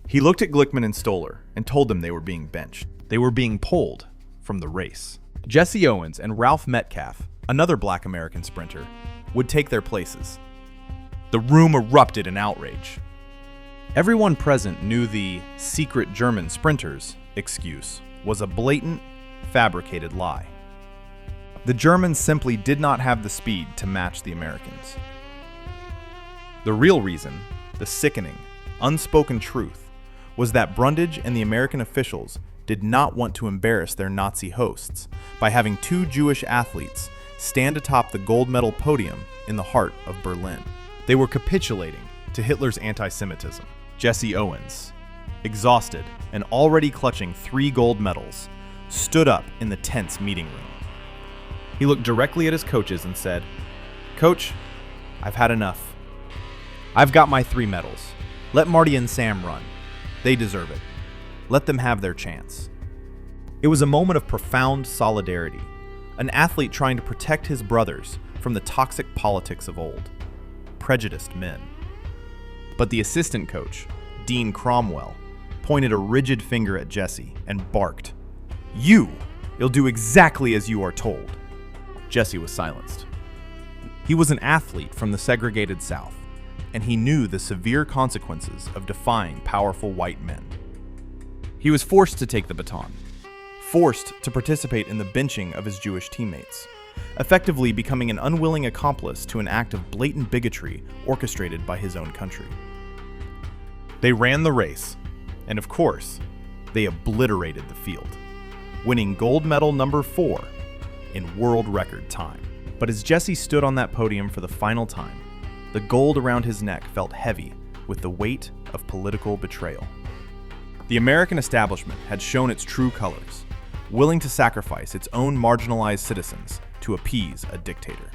He looked at Glickman and Stoller and told them they were being benched. They were being pulled from the race. Jesse Owens and Ralph Metcalf, another black American sprinter, would take their places. The room erupted in outrage. Everyone present knew the secret German sprinters excuse was a blatant, fabricated lie. The Germans simply did not have the speed to match the Americans. The real reason, the sickening, unspoken truth, was that Brundage and the American officials did not want to embarrass their Nazi hosts by having 2 Jewish athletes stand atop the gold medal podium in the heart of Berlin. They were capitulating to Hitler's anti-Semitism. Jesse Owens, exhausted and already clutching 3 gold medals, stood up in the tense meeting room. He looked directly at his coaches and said, "Coach, I've had enough. I've got my 3 medals. Let Marty and Sam run. They deserve it. Let them have their chance." It was a moment of profound solidarity, an athlete trying to protect his brothers from the toxic politics of old, prejudiced men. But the assistant coach, Dean Cromwell, pointed a rigid finger at Jesse and barked, "You'll do exactly as you are told." Jesse was silenced. He was an athlete from the segregated South, and he knew the severe consequences of defying powerful white men. He was forced to take the baton, forced to participate in the benching of his Jewish teammates, effectively becoming an unwilling accomplice to an act of blatant bigotry orchestrated by his own country. They ran the race, and of course, they obliterated the field, winning gold medal number 4 in world record time. But as Jesse stood on that podium for the final time, the gold around his neck felt heavy with the weight of political betrayal. The American establishment had shown its true colors, willing to sacrifice its own marginalized citizens to appease a dictator.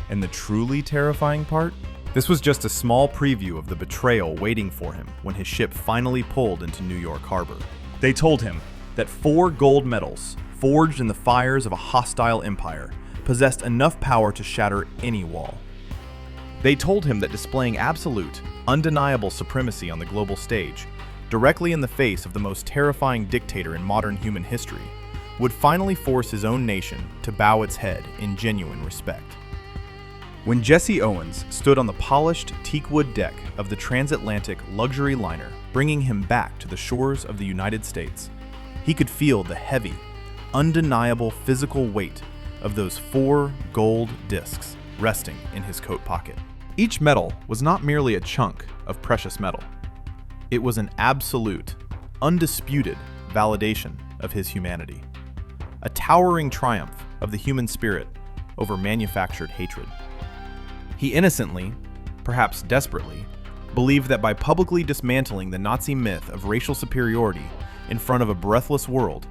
And the truly terrifying part? This was just a small preview of the betrayal waiting for him when his ship finally pulled into New York Harbor. They told him that 4 gold medals, forged in the fires of a hostile empire, possessed enough power to shatter any wall. They told him that displaying absolute, undeniable supremacy on the global stage, directly in the face of the most terrifying dictator in modern human history, would finally force his own nation to bow its head in genuine respect. When Jesse Owens stood on the polished teakwood deck of the transatlantic luxury liner bringing him back to the shores of the United States, he could feel the heavy, undeniable physical weight of those 4 gold discs resting in his coat pocket. Each medal was not merely a chunk of precious metal. It was an absolute, undisputed validation of his humanity, a towering triumph of the human spirit over manufactured hatred. He innocently, perhaps desperately, believed that by publicly dismantling the Nazi myth of racial superiority in front of a breathless world,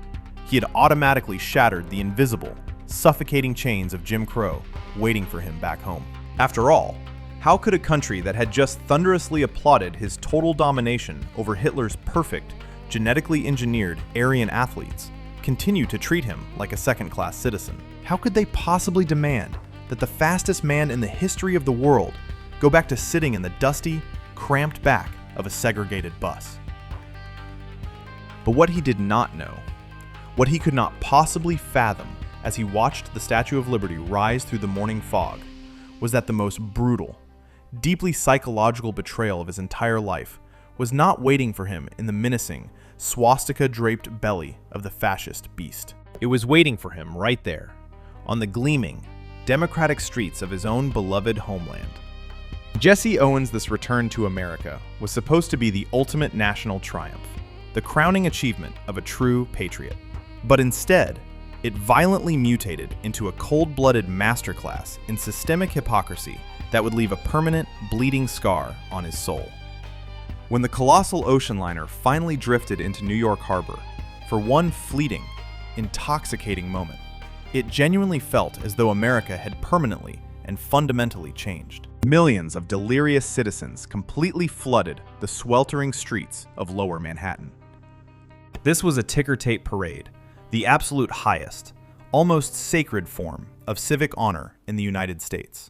he had automatically shattered the invisible, suffocating chains of Jim Crow waiting for him back home. After all, how could a country that had just thunderously applauded his total domination over Hitler's perfect, genetically engineered Aryan athletes continue to treat him like a second-class citizen? How could they possibly demand that the fastest man in the history of the world go back to sitting in the dusty, cramped back of a segregated bus? But what he did not know, what he could not possibly fathom as he watched the Statue of Liberty rise through the morning fog, was that the most brutal, deeply psychological betrayal of his entire life was not waiting for him in the menacing, swastika-draped belly of the fascist beast. It was waiting for him right there, on the gleaming, democratic streets of his own beloved homeland. Jesse Owens' return to America was supposed to be the ultimate national triumph, the crowning achievement of a true patriot. But instead, it violently mutated into a cold-blooded masterclass in systemic hypocrisy that would leave a permanent, bleeding scar on his soul. When the colossal ocean liner finally drifted into New York Harbor, for one fleeting, intoxicating moment, it genuinely felt as though America had permanently and fundamentally changed. Millions of delirious citizens completely flooded the sweltering streets of Lower Manhattan. This was a ticker-tape parade, the absolute highest, almost sacred form of civic honor in the United States.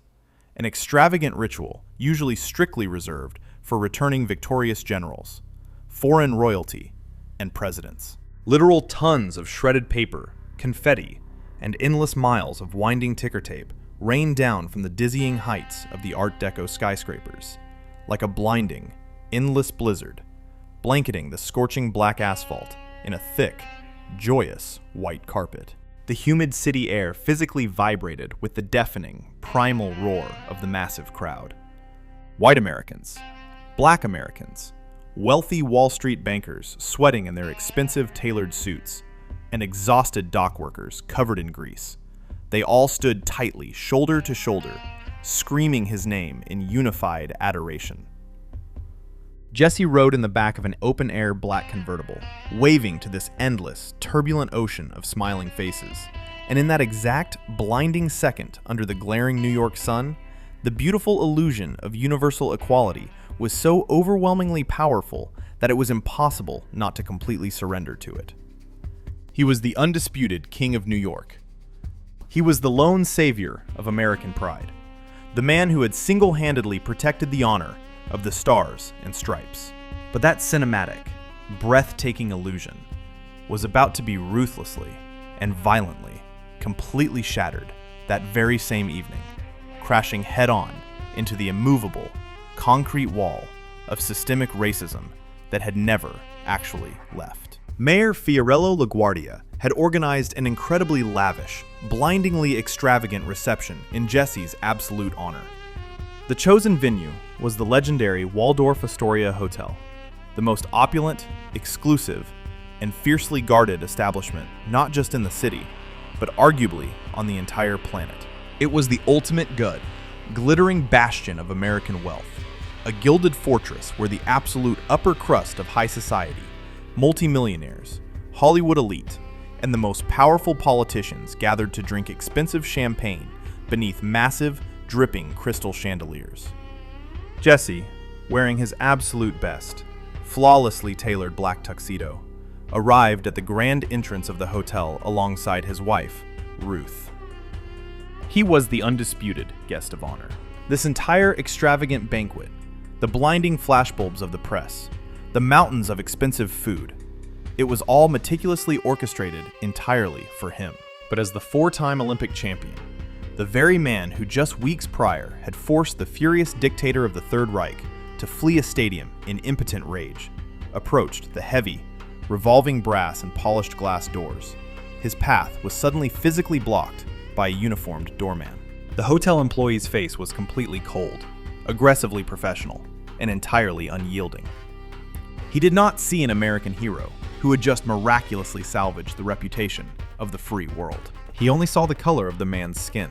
An extravagant ritual usually strictly reserved for returning victorious generals, foreign royalty, and presidents. Literal tons of shredded paper, confetti, and endless miles of winding ticker tape rained down from the dizzying heights of the Art Deco skyscrapers, like a blinding, endless blizzard, blanketing the scorching black asphalt in a thick, joyous white carpet. The humid city air physically vibrated with the deafening, primal roar of the massive crowd. White Americans, black Americans, wealthy Wall Street bankers sweating in their expensive tailored suits, and exhausted dock workers covered in grease. They all stood tightly, shoulder to shoulder, screaming his name in unified adoration. Jesse rode in the back of an open-air black convertible, waving to this endless, turbulent ocean of smiling faces. And in that exact, blinding second under the glaring New York sun, the beautiful illusion of universal equality was so overwhelmingly powerful that it was impossible not to completely surrender to it. He was the undisputed King of New York. He was the lone savior of American pride, the man who had single-handedly protected the honor of the Stars and Stripes. But that cinematic, breathtaking illusion was about to be ruthlessly and violently, completely shattered that very same evening, crashing head-on into the immovable, concrete wall of systemic racism that had never actually left. Mayor Fiorello LaGuardia had organized an incredibly lavish, blindingly extravagant reception in Jesse's absolute honor. The chosen venue was the legendary Waldorf Astoria Hotel, the most opulent, exclusive, and fiercely guarded establishment not just in the city, but arguably on the entire planet. It was the ultimate good, glittering bastion of American wealth, a gilded fortress where the absolute upper crust of high society, multimillionaires, Hollywood elite, and the most powerful politicians gathered to drink expensive champagne beneath massive, dripping crystal chandeliers. Jesse, wearing his absolute best, flawlessly tailored black tuxedo, arrived at the grand entrance of the hotel alongside his wife, Ruth. He was the undisputed guest of honor. This entire extravagant banquet, the blinding flashbulbs of the press, the mountains of expensive food, it was all meticulously orchestrated entirely for him. But as the four-time Olympic champion, the very man who just weeks prior had forced the furious dictator of the Third Reich to flee a stadium in impotent rage, approached the heavy, revolving brass and polished glass doors. His path was suddenly physically blocked by a uniformed doorman. The hotel employee's face was completely cold, aggressively professional, and entirely unyielding. He did not see an American hero who had just miraculously salvaged the reputation of the free world. He only saw the color of the man's skin.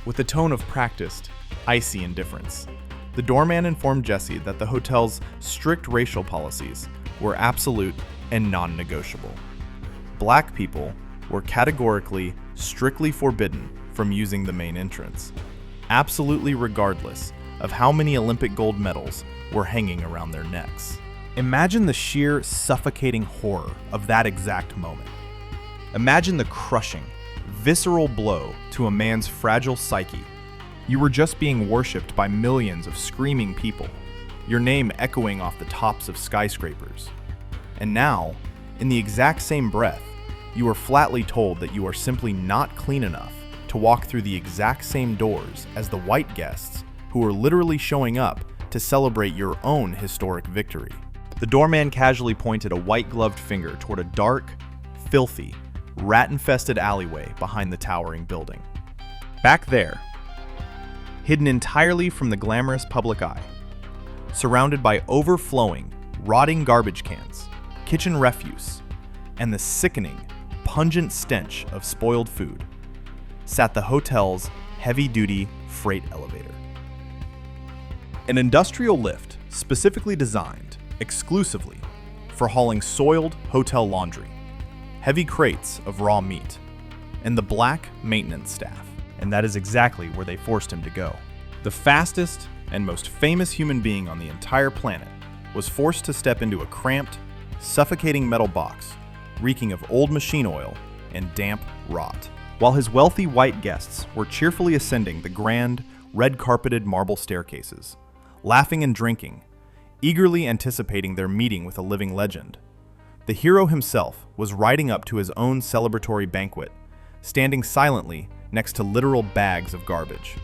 With a tone of practiced, icy indifference, the doorman informed Jesse that the hotel's strict racial policies were absolute and non-negotiable. Black people were categorically, strictly forbidden from using the main entrance, absolutely regardless of how many Olympic gold medals were hanging around their necks. Imagine the sheer suffocating horror of that exact moment. Imagine the crushing, visceral blow to a man's fragile psyche. You were just being worshipped by millions of screaming people, your name echoing off the tops of skyscrapers. And now, in the exact same breath, you are flatly told that you are simply not clean enough to walk through the exact same doors as the white guests who are literally showing up to celebrate your own historic victory. The doorman casually pointed a white-gloved finger toward a dark, filthy, rat-infested alleyway behind the towering building. Back there, hidden entirely from the glamorous public eye, surrounded by overflowing, rotting garbage cans, kitchen refuse, and the sickening, pungent stench of spoiled food, sat the hotel's heavy-duty freight elevator. An industrial lift specifically designed exclusively for hauling soiled hotel laundry, heavy crates of raw meat, and the black maintenance staff. And that is exactly where they forced him to go. The fastest and most famous human being on the entire planet was forced to step into a cramped, suffocating metal box reeking of old machine oil and damp rot, while his wealthy white guests were cheerfully ascending the grand, red-carpeted marble staircases, laughing and drinking, eagerly anticipating their meeting with a living legend. The hero himself was riding up to his own celebratory banquet, standing silently next to literal bags of garbage.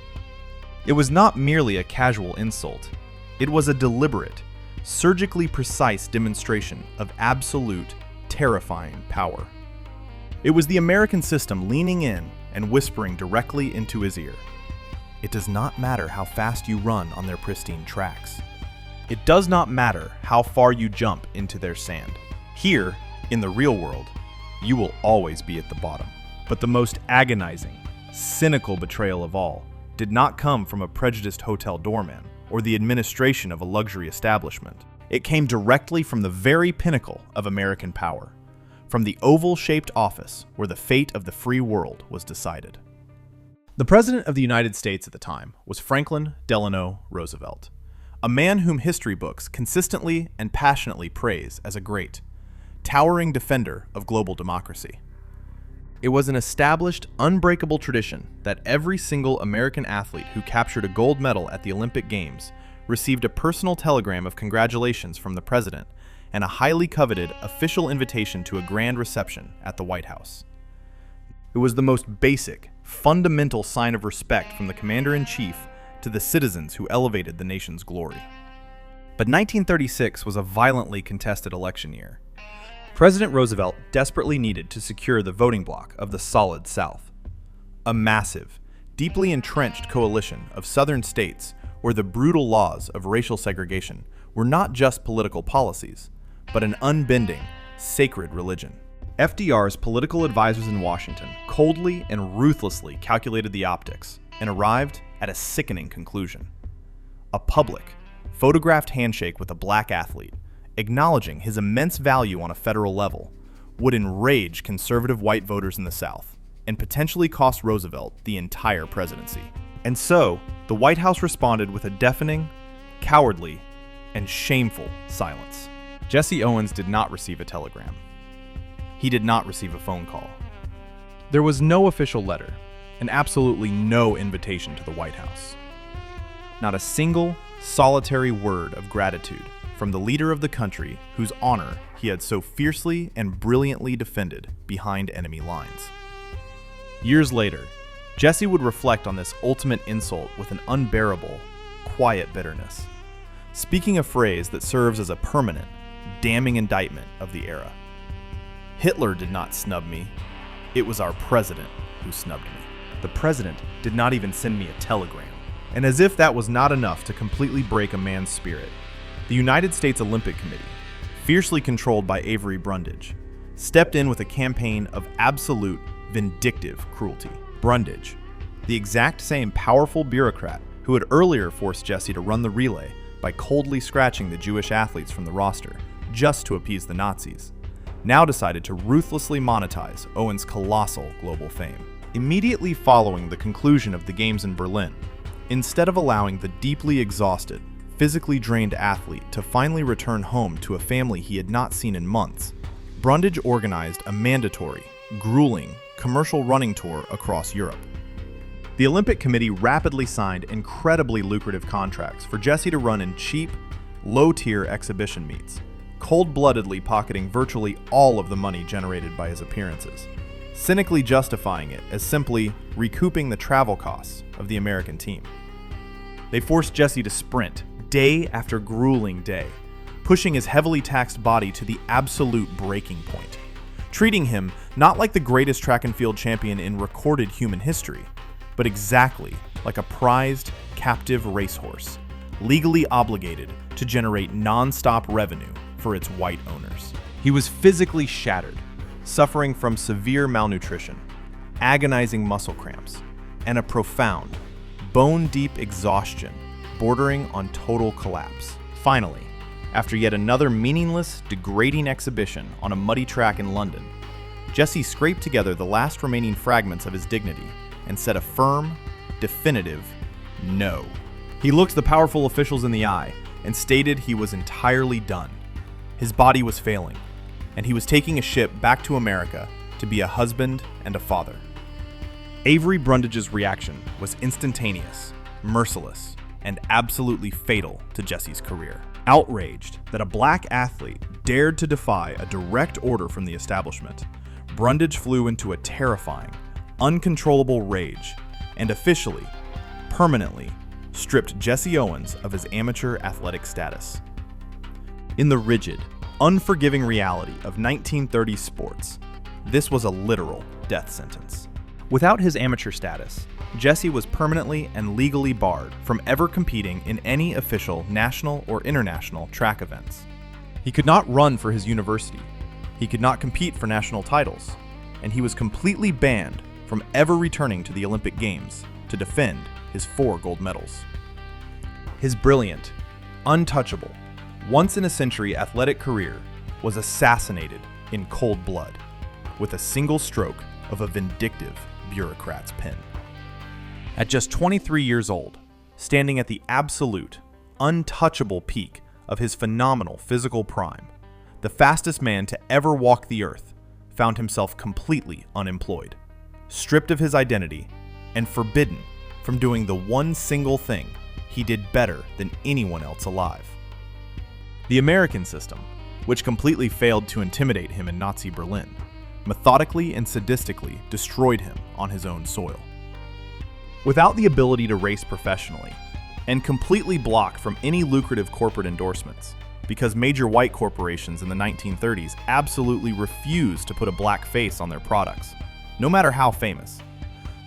It was not merely a casual insult. It was a deliberate, surgically precise demonstration of absolute, terrifying power. It was the American system leaning in and whispering directly into his ear. It does not matter how fast you run on their pristine tracks. It does not matter how far you jump into their sand. Here, in the real world, you will always be at the bottom. But the most agonizing, cynical betrayal of all did not come from a prejudiced hotel doorman or the administration of a luxury establishment. It came directly from the very pinnacle of American power, from the oval-shaped office where the fate of the free world was decided. The President of the United States at the time was Franklin Delano Roosevelt, a man whom history books consistently and passionately praise as a great, towering defender of global democracy. It was an established, unbreakable tradition that every single American athlete who captured a gold medal at the Olympic Games received a personal telegram of congratulations from the president and a highly coveted official invitation to a grand reception at the White House. It was the most basic, fundamental sign of respect from the commander-in-chief to the citizens who elevated the nation's glory. But 1936 was a violently contested election year. President Roosevelt desperately needed to secure the voting bloc of the Solid South, a massive, deeply entrenched coalition of southern states where the brutal laws of racial segregation were not just political policies, but an unbending, sacred religion. FDR's political advisors in Washington coldly and ruthlessly calculated the optics and arrived at a sickening conclusion. A public, photographed handshake with a black athlete, acknowledging his immense value on a federal level, would enrage conservative white voters in the South and potentially cost Roosevelt the entire presidency. And so, the White House responded with a deafening, cowardly, and shameful silence. Jesse Owens did not receive a telegram. He did not receive a phone call. There was no official letter, and absolutely no invitation to the White House. Not a single, solitary word of gratitude from the leader of the country whose honor he had so fiercely and brilliantly defended behind enemy lines. Years later, Jesse would reflect on this ultimate insult with an unbearable, quiet bitterness, speaking a phrase that serves as a permanent, damning indictment of the era. Hitler did not snub me. It was our president who snubbed me. The president did not even send me a telegram. And as if that was not enough to completely break a man's spirit, the United States Olympic Committee, fiercely controlled by Avery Brundage, stepped in with a campaign of absolute, vindictive cruelty. Brundage, the exact same powerful bureaucrat who had earlier forced Jesse to run the relay by coldly scratching the Jewish athletes from the roster just to appease the Nazis, now decided to ruthlessly monetize Owens' colossal global fame. Immediately following the conclusion of the games in Berlin, instead of allowing the deeply exhausted, physically drained athlete to finally return home to a family he had not seen in months, Brundage organized a mandatory, grueling, commercial running tour across Europe. The Olympic Committee rapidly signed incredibly lucrative contracts for Jesse to run in cheap, low-tier exhibition meets, cold-bloodedly pocketing virtually all of the money generated by his appearances, cynically justifying it as simply recouping the travel costs of the American team. They forced Jesse to sprint day after grueling day, pushing his heavily taxed body to the absolute breaking point, treating him not like the greatest track and field champion in recorded human history, but exactly like a prized, captive racehorse, legally obligated to generate non-stop revenue for its white owners. He was physically shattered, suffering from severe malnutrition, agonizing muscle cramps, and a profound, bone-deep exhaustion bordering on total collapse. Finally, after yet another meaningless, degrading exhibition on a muddy track in London, Jesse scraped together the last remaining fragments of his dignity and said a firm, definitive no. He looked the powerful officials in the eye and stated he was entirely done. His body was failing, and he was taking a ship back to America to be a husband and a father. Avery Brundage's reaction was instantaneous, merciless, and absolutely fatal to Jesse's career. Outraged that a black athlete dared to defy a direct order from the establishment, Brundage flew into a terrifying, uncontrollable rage and officially, permanently, stripped Jesse Owens of his amateur athletic status. In the rigid, unforgiving reality of 1930s sports, this was a literal death sentence. Without his amateur status, Jesse was permanently and legally barred from ever competing in any official national or international track events. He could not run for his university, he could not compete for national titles, and he was completely banned from ever returning to the Olympic Games to defend his 4 gold medals. His brilliant, untouchable, once-in-a-century athletic career was assassinated in cold blood with a single stroke of a vindictive bureaucrat's pen. At just 23 years old, standing at the absolute, untouchable peak of his phenomenal physical prime, the fastest man to ever walk the earth found himself completely unemployed, stripped of his identity, and forbidden from doing the one single thing he did better than anyone else alive. The American system, which completely failed to intimidate him in Nazi Berlin, methodically and sadistically destroyed him on his own soil. Without the ability to race professionally, and completely blocked from any lucrative corporate endorsements, because major white corporations in the 1930s absolutely refused to put a black face on their products, no matter how famous,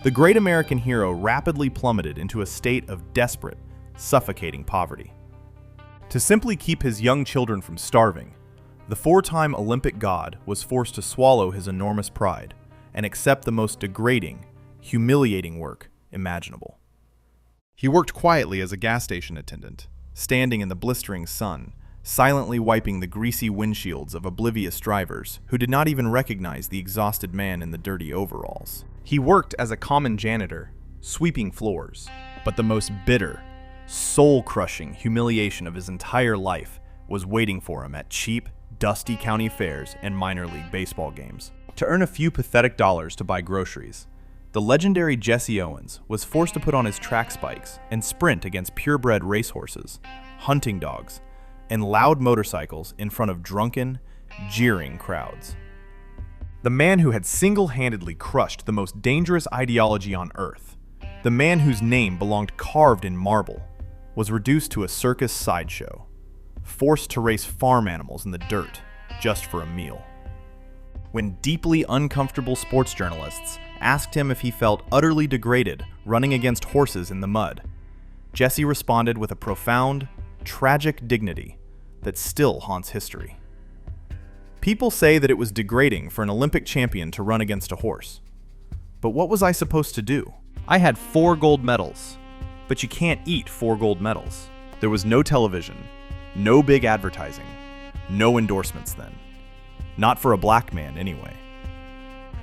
the great American hero rapidly plummeted into a state of desperate, suffocating poverty. To simply keep his young children from starving, The four-time Olympic god was forced to swallow his enormous pride and accept the most degrading, humiliating work imaginable. He worked quietly as a gas station attendant, standing in the blistering sun, silently wiping the greasy windshields of oblivious drivers who did not even recognize the exhausted man in the dirty overalls. He worked as a common janitor, sweeping floors, but the most bitter, soul-crushing humiliation of his entire life was waiting for him at cheap, dusty county fairs and minor league baseball games. To earn a few pathetic dollars to buy groceries, the legendary Jesse Owens was forced to put on his track spikes and sprint against purebred racehorses, hunting dogs, and loud motorcycles in front of drunken, jeering crowds. The man who had single-handedly crushed the most dangerous ideology on earth, the man whose name belonged carved in marble, was reduced to a circus sideshow, forced to race farm animals in the dirt just for a meal. When deeply uncomfortable sports journalists asked him if he felt utterly degraded running against horses in the mud, Jesse responded with a profound, tragic dignity that still haunts history. People say that it was degrading for an Olympic champion to run against a horse. But what was I supposed to do? I had 4 gold medals, but you can't eat 4 gold medals. There was no television, no big advertising, no endorsements then. Not for a black man, anyway.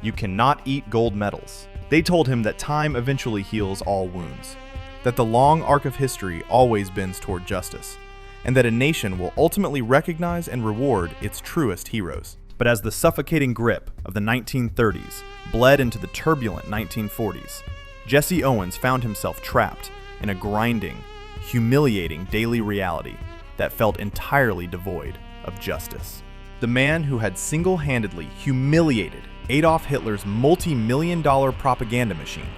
You cannot eat gold medals. They told him that time eventually heals all wounds, that the long arc of history always bends toward justice, and that a nation will ultimately recognize and reward its truest heroes. But as the suffocating grip of the 1930s bled into the turbulent 1940s, Jesse Owens found himself trapped in a grinding, humiliating daily reality that felt entirely devoid of justice. The man who had single-handedly humiliated Adolf Hitler's multi-million-dollar propaganda machine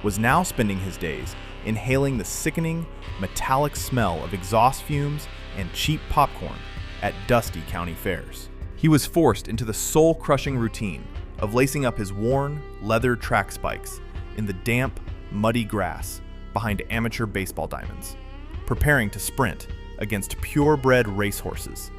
was now spending his days inhaling the sickening, metallic smell of exhaust fumes and cheap popcorn at dusty county fairs. He was forced into the soul-crushing routine of lacing up his worn, leather track spikes in the damp, muddy grass behind amateur baseball diamonds, preparing to sprint against purebred racehorses,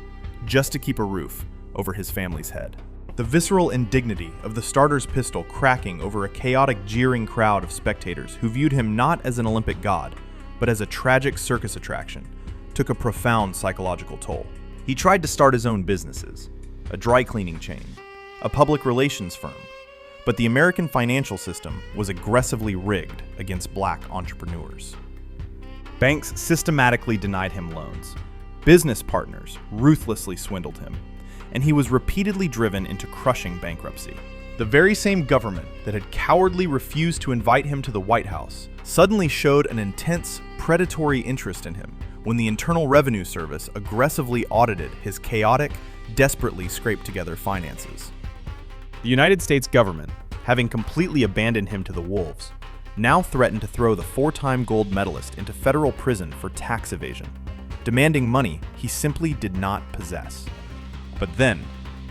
just to keep a roof over his family's head. The visceral indignity of the starter's pistol cracking over a chaotic, jeering crowd of spectators who viewed him not as an Olympic god, but as a tragic circus attraction, took a profound psychological toll. He tried to start his own businesses, a dry cleaning chain, a public relations firm, but the American financial system was aggressively rigged against black entrepreneurs. Banks systematically denied him loans. Business partners ruthlessly swindled him, and he was repeatedly driven into crushing bankruptcy. The very same government that had cowardly refused to invite him to the White House suddenly showed an intense, predatory interest in him when the Internal Revenue Service aggressively audited his chaotic, desperately scraped-together finances. The United States government, having completely abandoned him to the wolves, now threatened to throw the 4-time gold medalist into federal prison for tax evasion, demanding money he simply did not possess. But then,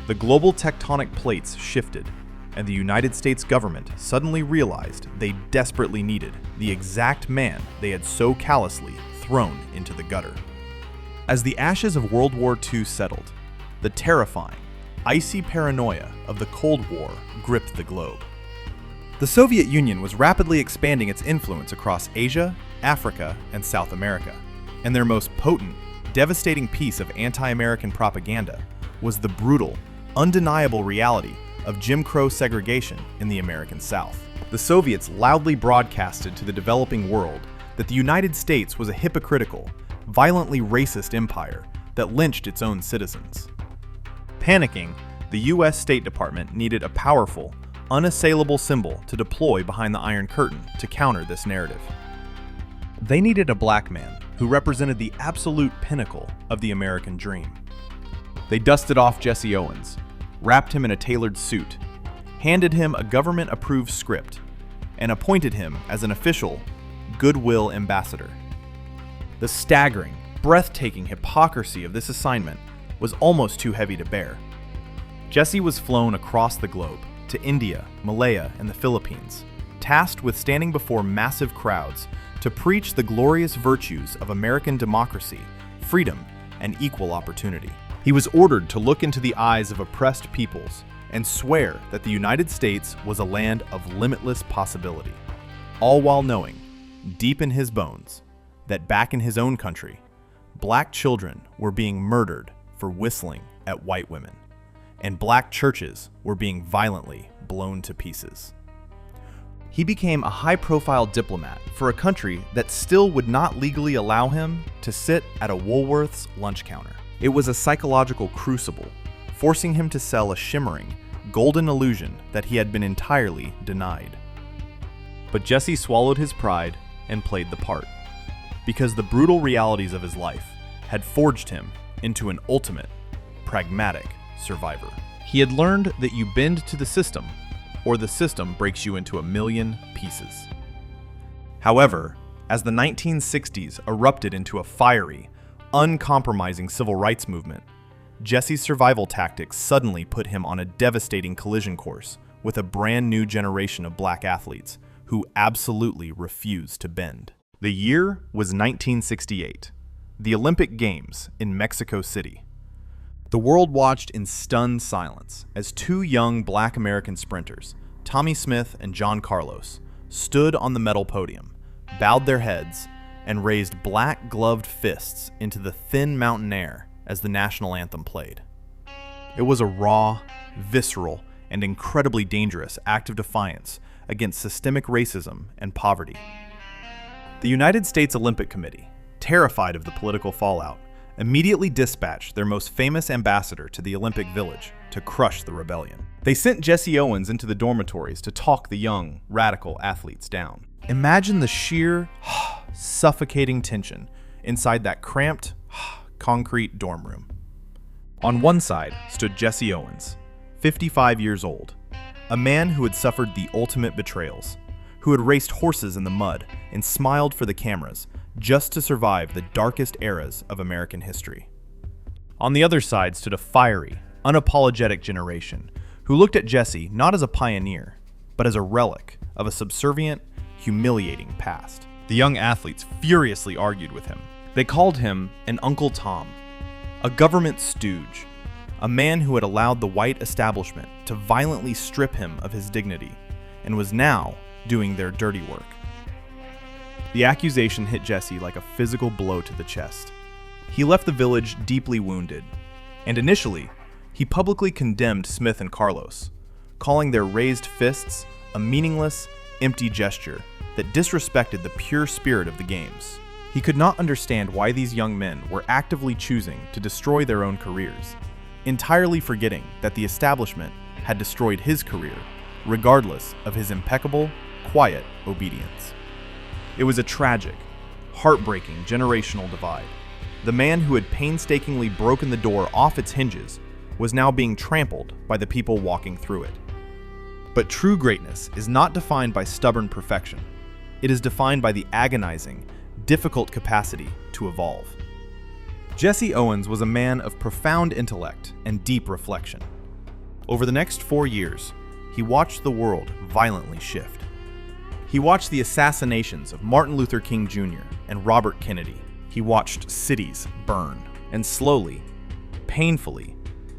the global tectonic plates shifted, and the United States government suddenly realized they desperately needed the exact man they had so callously thrown into the gutter. As the ashes of World War II settled, the terrifying, icy paranoia of the Cold War gripped the globe. The Soviet Union was rapidly expanding its influence across Asia, Africa, and South America, and their most potent, devastating piece of anti-American propaganda was the brutal, undeniable reality of Jim Crow segregation in the American South. The Soviets loudly broadcasted to the developing world that the United States was a hypocritical, violently racist empire that lynched its own citizens. Panicking, the U.S. State Department needed a powerful, unassailable symbol to deploy behind the Iron Curtain to counter this narrative. They needed a black man who represented the absolute pinnacle of the American dream. They dusted off Jesse Owens, wrapped him in a tailored suit, handed him a government-approved script, and appointed him as an official goodwill ambassador. The staggering, breathtaking hypocrisy of this assignment was almost too heavy to bear. Jesse was flown across the globe to India, Malaya, and the Philippines, tasked with standing before massive crowds to preach the glorious virtues of American democracy, freedom, and equal opportunity. He was ordered to look into the eyes of oppressed peoples and swear that the United States was a land of limitless possibility, all while knowing, deep in his bones, that back in his own country, black children were being murdered for whistling at white women, and black churches were being violently blown to pieces. He became a high-profile diplomat for a country that still would not legally allow him to sit at a Woolworth's lunch counter. It was a psychological crucible, forcing him to sell a shimmering, golden illusion that he had been entirely denied. But Jesse swallowed his pride and played the part, because the brutal realities of his life had forged him into an ultimate, pragmatic survivor. He had learned that you bend to the system, or the system breaks you into a million pieces. However, as the 1960s erupted into a fiery, uncompromising civil rights movement, Jesse's survival tactics suddenly put him on a devastating collision course with a brand new generation of black athletes who absolutely refused to bend. The year was 1968, the Olympic Games in Mexico City. The world watched in stunned silence as two young black American sprinters, Tommy Smith and John Carlos, stood on the medal podium, bowed their heads, and raised black-gloved fists into the thin mountain air as the national anthem played. It was a raw, visceral, and incredibly dangerous act of defiance against systemic racism and poverty. The United States Olympic Committee, terrified of the political fallout, immediately dispatched their most famous ambassador to the Olympic Village to crush the rebellion. They sent Jesse Owens into the dormitories to talk the young, radical athletes down. Imagine the sheer, suffocating tension inside that cramped, concrete dorm room. On one side stood Jesse Owens, 55 years old, a man who had suffered the ultimate betrayals, who had raced horses in the mud and smiled for the cameras just to survive the darkest eras of American history. On the other side stood a fiery, unapologetic generation who looked at Jesse not as a pioneer, but as a relic of a subservient, humiliating past. The young athletes furiously argued with him. They called him an Uncle Tom, a government stooge, a man who had allowed the white establishment to violently strip him of his dignity and was now doing their dirty work. The accusation hit Jesse like a physical blow to the chest. He left the village deeply wounded, and initially, he publicly condemned Smith and Carlos, calling their raised fists a meaningless, empty gesture that disrespected the pure spirit of the games. He could not understand why these young men were actively choosing to destroy their own careers, entirely forgetting that the establishment had destroyed his career, regardless of his impeccable, quiet obedience. It was a tragic, heartbreaking generational divide. The man who had painstakingly broken the door off its hinges was now being trampled by the people walking through it. But true greatness is not defined by stubborn perfection. It is defined by the agonizing, difficult capacity to evolve. Jesse Owens was a man of profound intellect and deep reflection. Over the next 4 years, he watched the world violently shift. He watched the assassinations of Martin Luther King Jr. and Robert Kennedy. He watched cities burn, and slowly, painfully,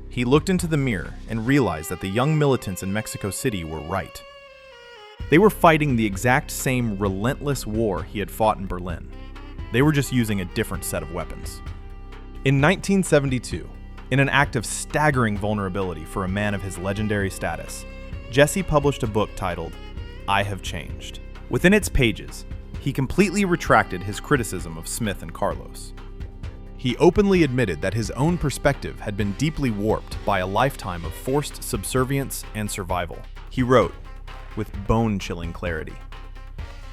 he looked into the mirror and realized that the young militants in Mexico City were right. They were fighting the exact same relentless war he had fought in Berlin. They were just using a different set of weapons. In 1972, in an act of staggering vulnerability for a man of his legendary status, Jesse published a book titled, I Have Changed. Within its pages, he completely retracted his criticism of Smith and Carlos. He openly admitted that his own perspective had been deeply warped by a lifetime of forced subservience and survival. He wrote, with bone-chilling clarity,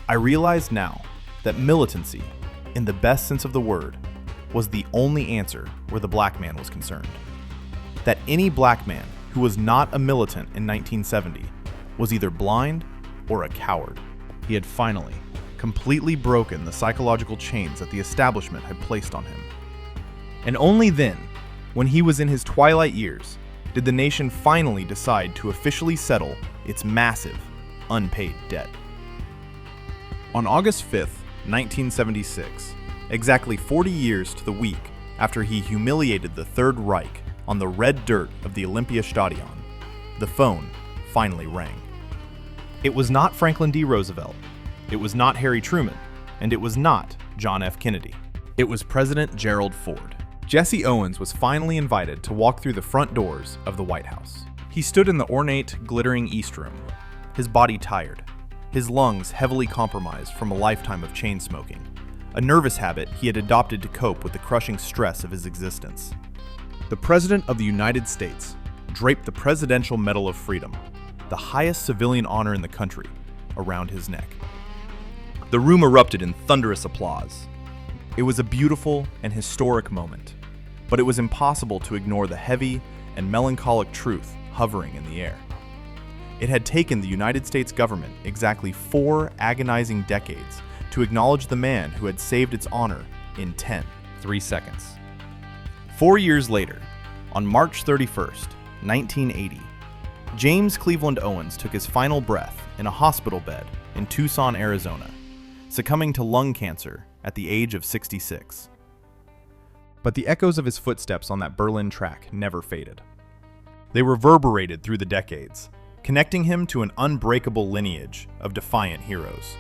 I realized now that militancy, in the best sense of the word, was the only answer where the black man was concerned. That any black man who was not a militant in 1970 was either blind or a coward. He had finally, completely broken the psychological chains that the establishment had placed on him. And only then, when he was in his twilight years, did the nation finally decide to officially settle its massive, unpaid debt. On August 5th, 1976, exactly 40 years to the week after he humiliated the Third Reich on the red dirt of the Olympiastadion, the phone finally rang. It was not Franklin D. Roosevelt, it was not Harry Truman, and it was not John F. Kennedy. It was President Gerald Ford. Jesse Owens was finally invited to walk through the front doors of the White House. He stood in the ornate, glittering East Room, his body tired, his lungs heavily compromised from a lifetime of chain smoking, a nervous habit he had adopted to cope with the crushing stress of his existence. The President of the United States draped the Presidential Medal of Freedom, the highest civilian honor in the country, around his neck. The room erupted in thunderous applause. It was a beautiful and historic moment, but it was impossible to ignore the heavy and melancholic truth hovering in the air. It had taken the United States government exactly 4 agonizing decades to acknowledge the man who had saved its honor in 3 seconds. 4 years later, on March 31st, 1980, James Cleveland Owens took his final breath in a hospital bed in Tucson, Arizona, succumbing to lung cancer at the age of 66. But the echoes of his footsteps on that Berlin track never faded. They reverberated through the decades, connecting him to an unbreakable lineage of defiant heroes.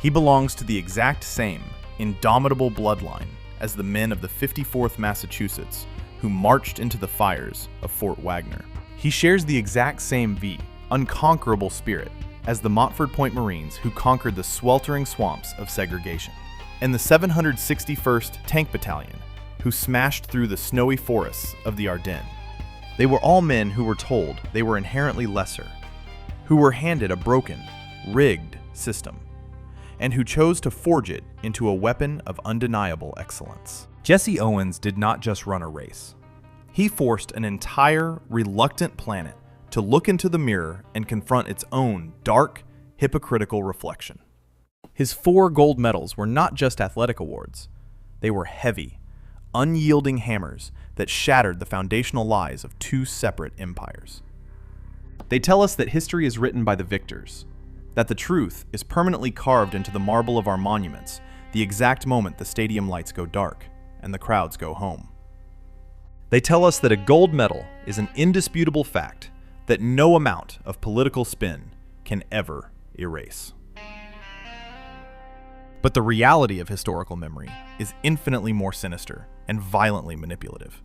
He belongs to the exact same indomitable bloodline as the men of the 54th Massachusetts who marched into the fires of Fort Wagner. He shares the exact same unconquerable spirit as the Montford Point Marines who conquered the sweltering swamps of segregation, and the 761st Tank Battalion who smashed through the snowy forests of the Ardennes. They were all men who were told they were inherently lesser, who were handed a broken, rigged system, and who chose to forge it into a weapon of undeniable excellence. Jesse Owens did not just run a race. He forced an entire, reluctant planet to look into the mirror and confront its own dark, hypocritical reflection. His 4 gold medals were not just athletic awards. They were heavy, unyielding hammers that shattered the foundational lies of 2 separate empires. They tell us that history is written by the victors, that the truth is permanently carved into the marble of our monuments the exact moment the stadium lights go dark and the crowds go home. They tell us that a gold medal is an indisputable fact that no amount of political spin can ever erase. But the reality of historical memory is infinitely more sinister and violently manipulative.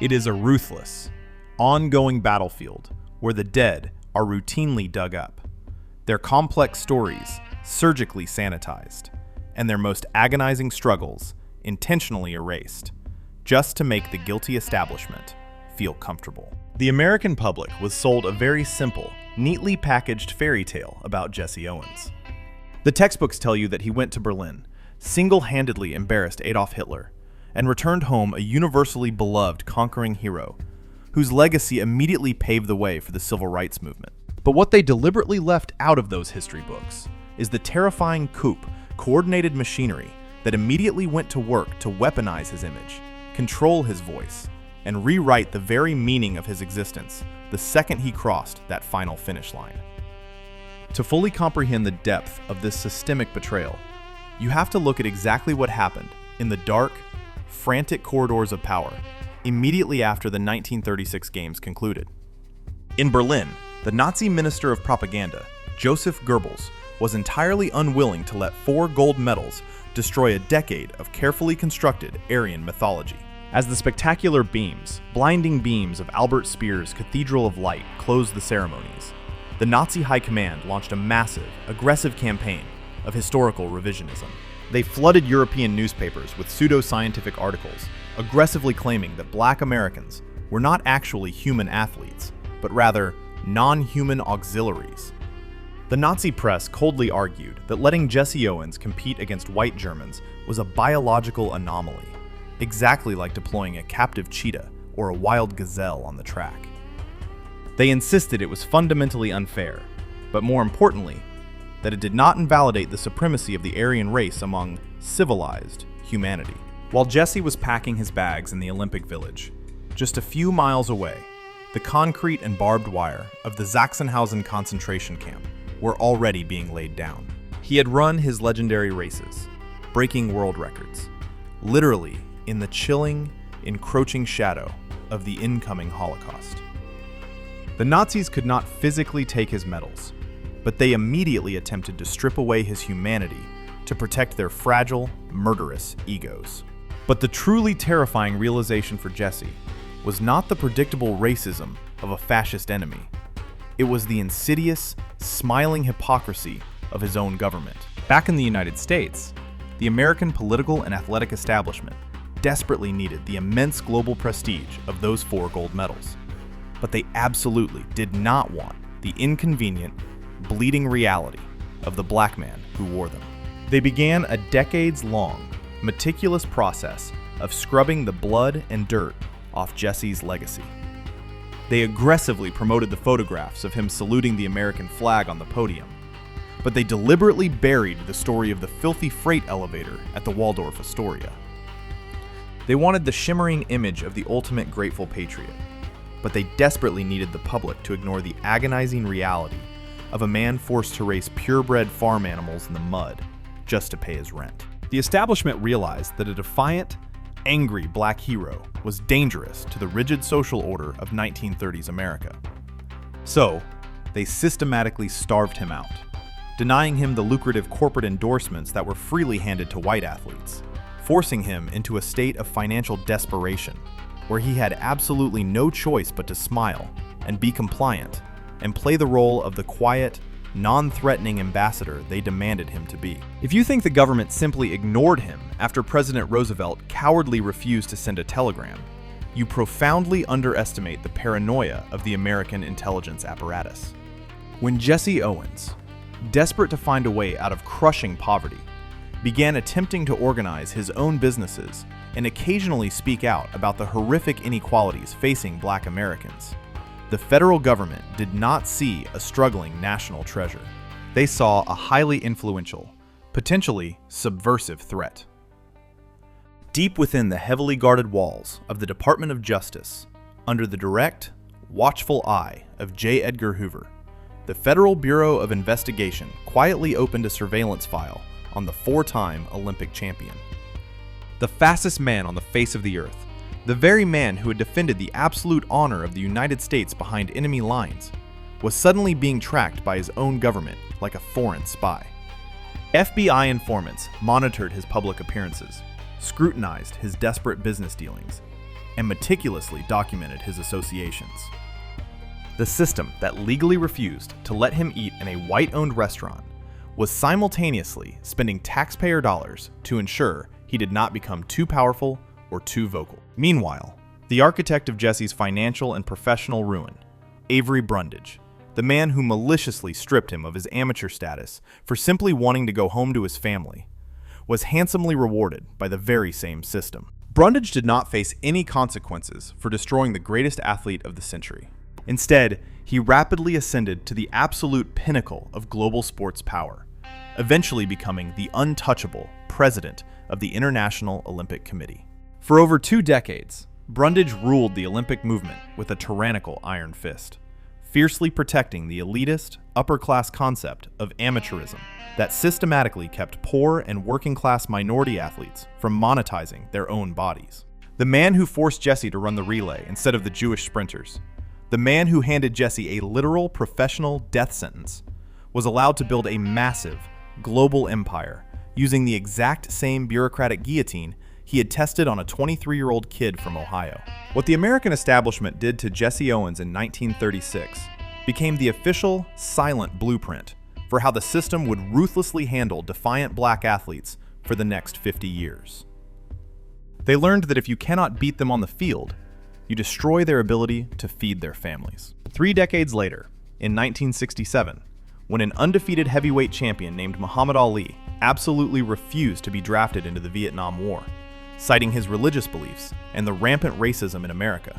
It is a ruthless, ongoing battlefield where the dead are routinely dug up, their complex stories surgically sanitized, and their most agonizing struggles intentionally erased, just to make the guilty establishment feel comfortable. The American public was sold a very simple, neatly packaged fairy tale about Jesse Owens. The textbooks tell you that he went to Berlin, single-handedly embarrassed Adolf Hitler, and returned home a universally beloved conquering hero, whose legacy immediately paved the way for the civil rights movement. But what they deliberately left out of those history books is the terrifying coup, coordinated machinery that immediately went to work to weaponize his image, control his voice, and rewrite the very meaning of his existence the second he crossed that final finish line. To fully comprehend the depth of this systemic betrayal, you have to look at exactly what happened in the dark, frantic corridors of power immediately after the 1936 games concluded. In Berlin, the Nazi Minister of Propaganda, Joseph Goebbels, was entirely unwilling to let 4 gold medals destroy a decade of carefully constructed Aryan mythology. As the spectacular beams, blinding beams of Albert Speer's Cathedral of Light closed the ceremonies, the Nazi High Command launched a massive, aggressive campaign of historical revisionism. They flooded European newspapers with pseudo-scientific articles, aggressively claiming that Black Americans were not actually human athletes, but rather non-human auxiliaries. The Nazi press coldly argued that letting Jesse Owens compete against white Germans was a biological anomaly, exactly like deploying a captive cheetah or a wild gazelle on the track. They insisted it was fundamentally unfair, but more importantly, that it did not invalidate the supremacy of the Aryan race among civilized humanity. While Jesse was packing his bags in the Olympic Village, just a few miles away, the concrete and barbed wire of the Sachsenhausen concentration camp were already being laid down. He had run his legendary races, breaking world records, literally in the chilling, encroaching shadow of the incoming Holocaust. The Nazis could not physically take his medals, but they immediately attempted to strip away his humanity to protect their fragile, murderous egos. But the truly terrifying realization for Jesse was not the predictable racism of a fascist enemy. It was the insidious, smiling hypocrisy of his own government. Back in the United States, the American political and athletic establishment desperately needed the immense global prestige of those 4 gold medals. But they absolutely did not want the inconvenient, bleeding reality of the black man who wore them. They began a decades-long, meticulous process of scrubbing the blood and dirt off Jesse's legacy. They aggressively promoted the photographs of him saluting the American flag on the podium, but they deliberately buried the story of the filthy freight elevator at the Waldorf Astoria. They wanted the shimmering image of the ultimate grateful patriot, but they desperately needed the public to ignore the agonizing reality of a man forced to raise purebred farm animals in the mud just to pay his rent. The establishment realized that a defiant, angry black hero was dangerous to the rigid social order of 1930s America. So, they systematically starved him out, denying him the lucrative corporate endorsements that were freely handed to white athletes, forcing him into a state of financial desperation, where he had absolutely no choice but to smile and be compliant and play the role of the quiet, non-threatening ambassador they demanded him to be. If you think the government simply ignored him after President Roosevelt cowardly refused to send a telegram, you profoundly underestimate the paranoia of the American intelligence apparatus. When Jesse Owens, desperate to find a way out of crushing poverty, began attempting to organize his own businesses and occasionally speak out about the horrific inequalities facing black Americans, the federal government did not see a struggling national treasure. They saw a highly influential, potentially subversive threat. Deep within the heavily guarded walls of the Department of Justice, under the direct, watchful eye of J. Edgar Hoover, the Federal Bureau of Investigation quietly opened a surveillance file on the 4-time Olympic champion. The fastest man on the face of the earth, the very man who had defended the absolute honor of the United States behind enemy lines, was suddenly being tracked by his own government like a foreign spy. FBI informants monitored his public appearances, scrutinized his desperate business dealings, and meticulously documented his associations. The system that legally refused to let him eat in a white-owned restaurant was simultaneously spending taxpayer dollars to ensure he did not become too powerful or too vocal. Meanwhile, the architect of Jesse's financial and professional ruin, Avery Brundage, the man who maliciously stripped him of his amateur status for simply wanting to go home to his family, was handsomely rewarded by the very same system. Brundage did not face any consequences for destroying the greatest athlete of the century. Instead, he rapidly ascended to the absolute pinnacle of global sports power, eventually becoming the untouchable president of the International Olympic Committee. For over 2 decades, Brundage ruled the Olympic movement with a tyrannical iron fist, fiercely protecting the elitist, upper-class concept of amateurism that systematically kept poor and working-class minority athletes from monetizing their own bodies. The man who forced Jesse to run the relay instead of the Jewish sprinters, the man who handed Jesse a literal professional death sentence, was allowed to build a massive, global empire using the exact same bureaucratic guillotine he had tested on a 23-year-old kid from Ohio. What the American establishment did to Jesse Owens in 1936 became the official, silent blueprint for how the system would ruthlessly handle defiant black athletes for the next 50 years. They learned that if you cannot beat them on the field, you destroy their ability to feed their families. 3 decades later, in 1967, when an undefeated heavyweight champion named Muhammad Ali absolutely refused to be drafted into the Vietnam War, citing his religious beliefs and the rampant racism in America,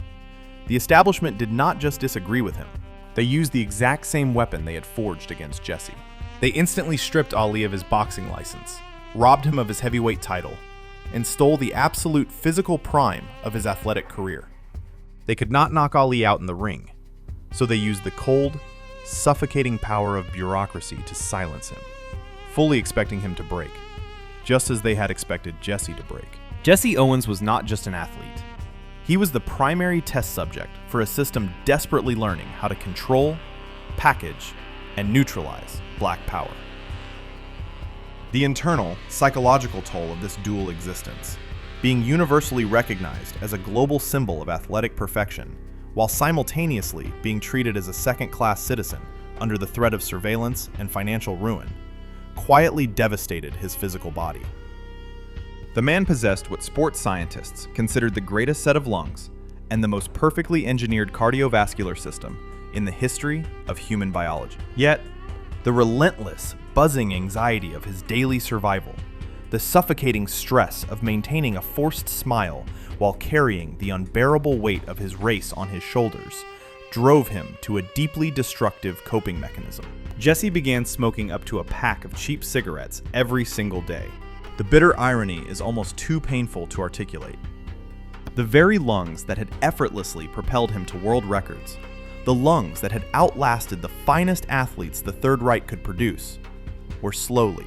the establishment did not just disagree with him. They used the exact same weapon they had forged against Jesse. They instantly stripped Ali of his boxing license, robbed him of his heavyweight title, and stole the absolute physical prime of his athletic career. They could not knock Ali out in the ring, so they used the cold, suffocating power of bureaucracy to silence him, fully expecting him to break, just as they had expected Jesse to break. Jesse Owens was not just an athlete. He was the primary test subject for a system desperately learning how to control, package, and neutralize Black power. The internal, psychological toll of this dual existence, being universally recognized as a global symbol of athletic perfection, while simultaneously being treated as a second-class citizen under the threat of surveillance and financial ruin, quietly devastated his physical body. The man possessed what sports scientists considered the greatest set of lungs and the most perfectly engineered cardiovascular system in the history of human biology. Yet, the relentless, buzzing anxiety of his daily survival, the suffocating stress of maintaining a forced smile while carrying the unbearable weight of his race on his shoulders, drove him to a deeply destructive coping mechanism. Jesse began smoking up to a pack of cheap cigarettes every single day. The bitter irony is almost too painful to articulate. The very lungs that had effortlessly propelled him to world records, the lungs that had outlasted the finest athletes the Third Reich could produce, were slowly,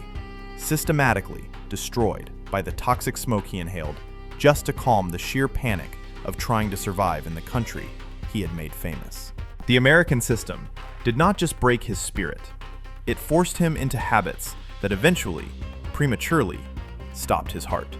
systematically destroyed by the toxic smoke he inhaled just to calm the sheer panic of trying to survive in the country he had made famous. The American system did not just break his spirit, it forced him into habits that eventually, prematurely, stopped his heart.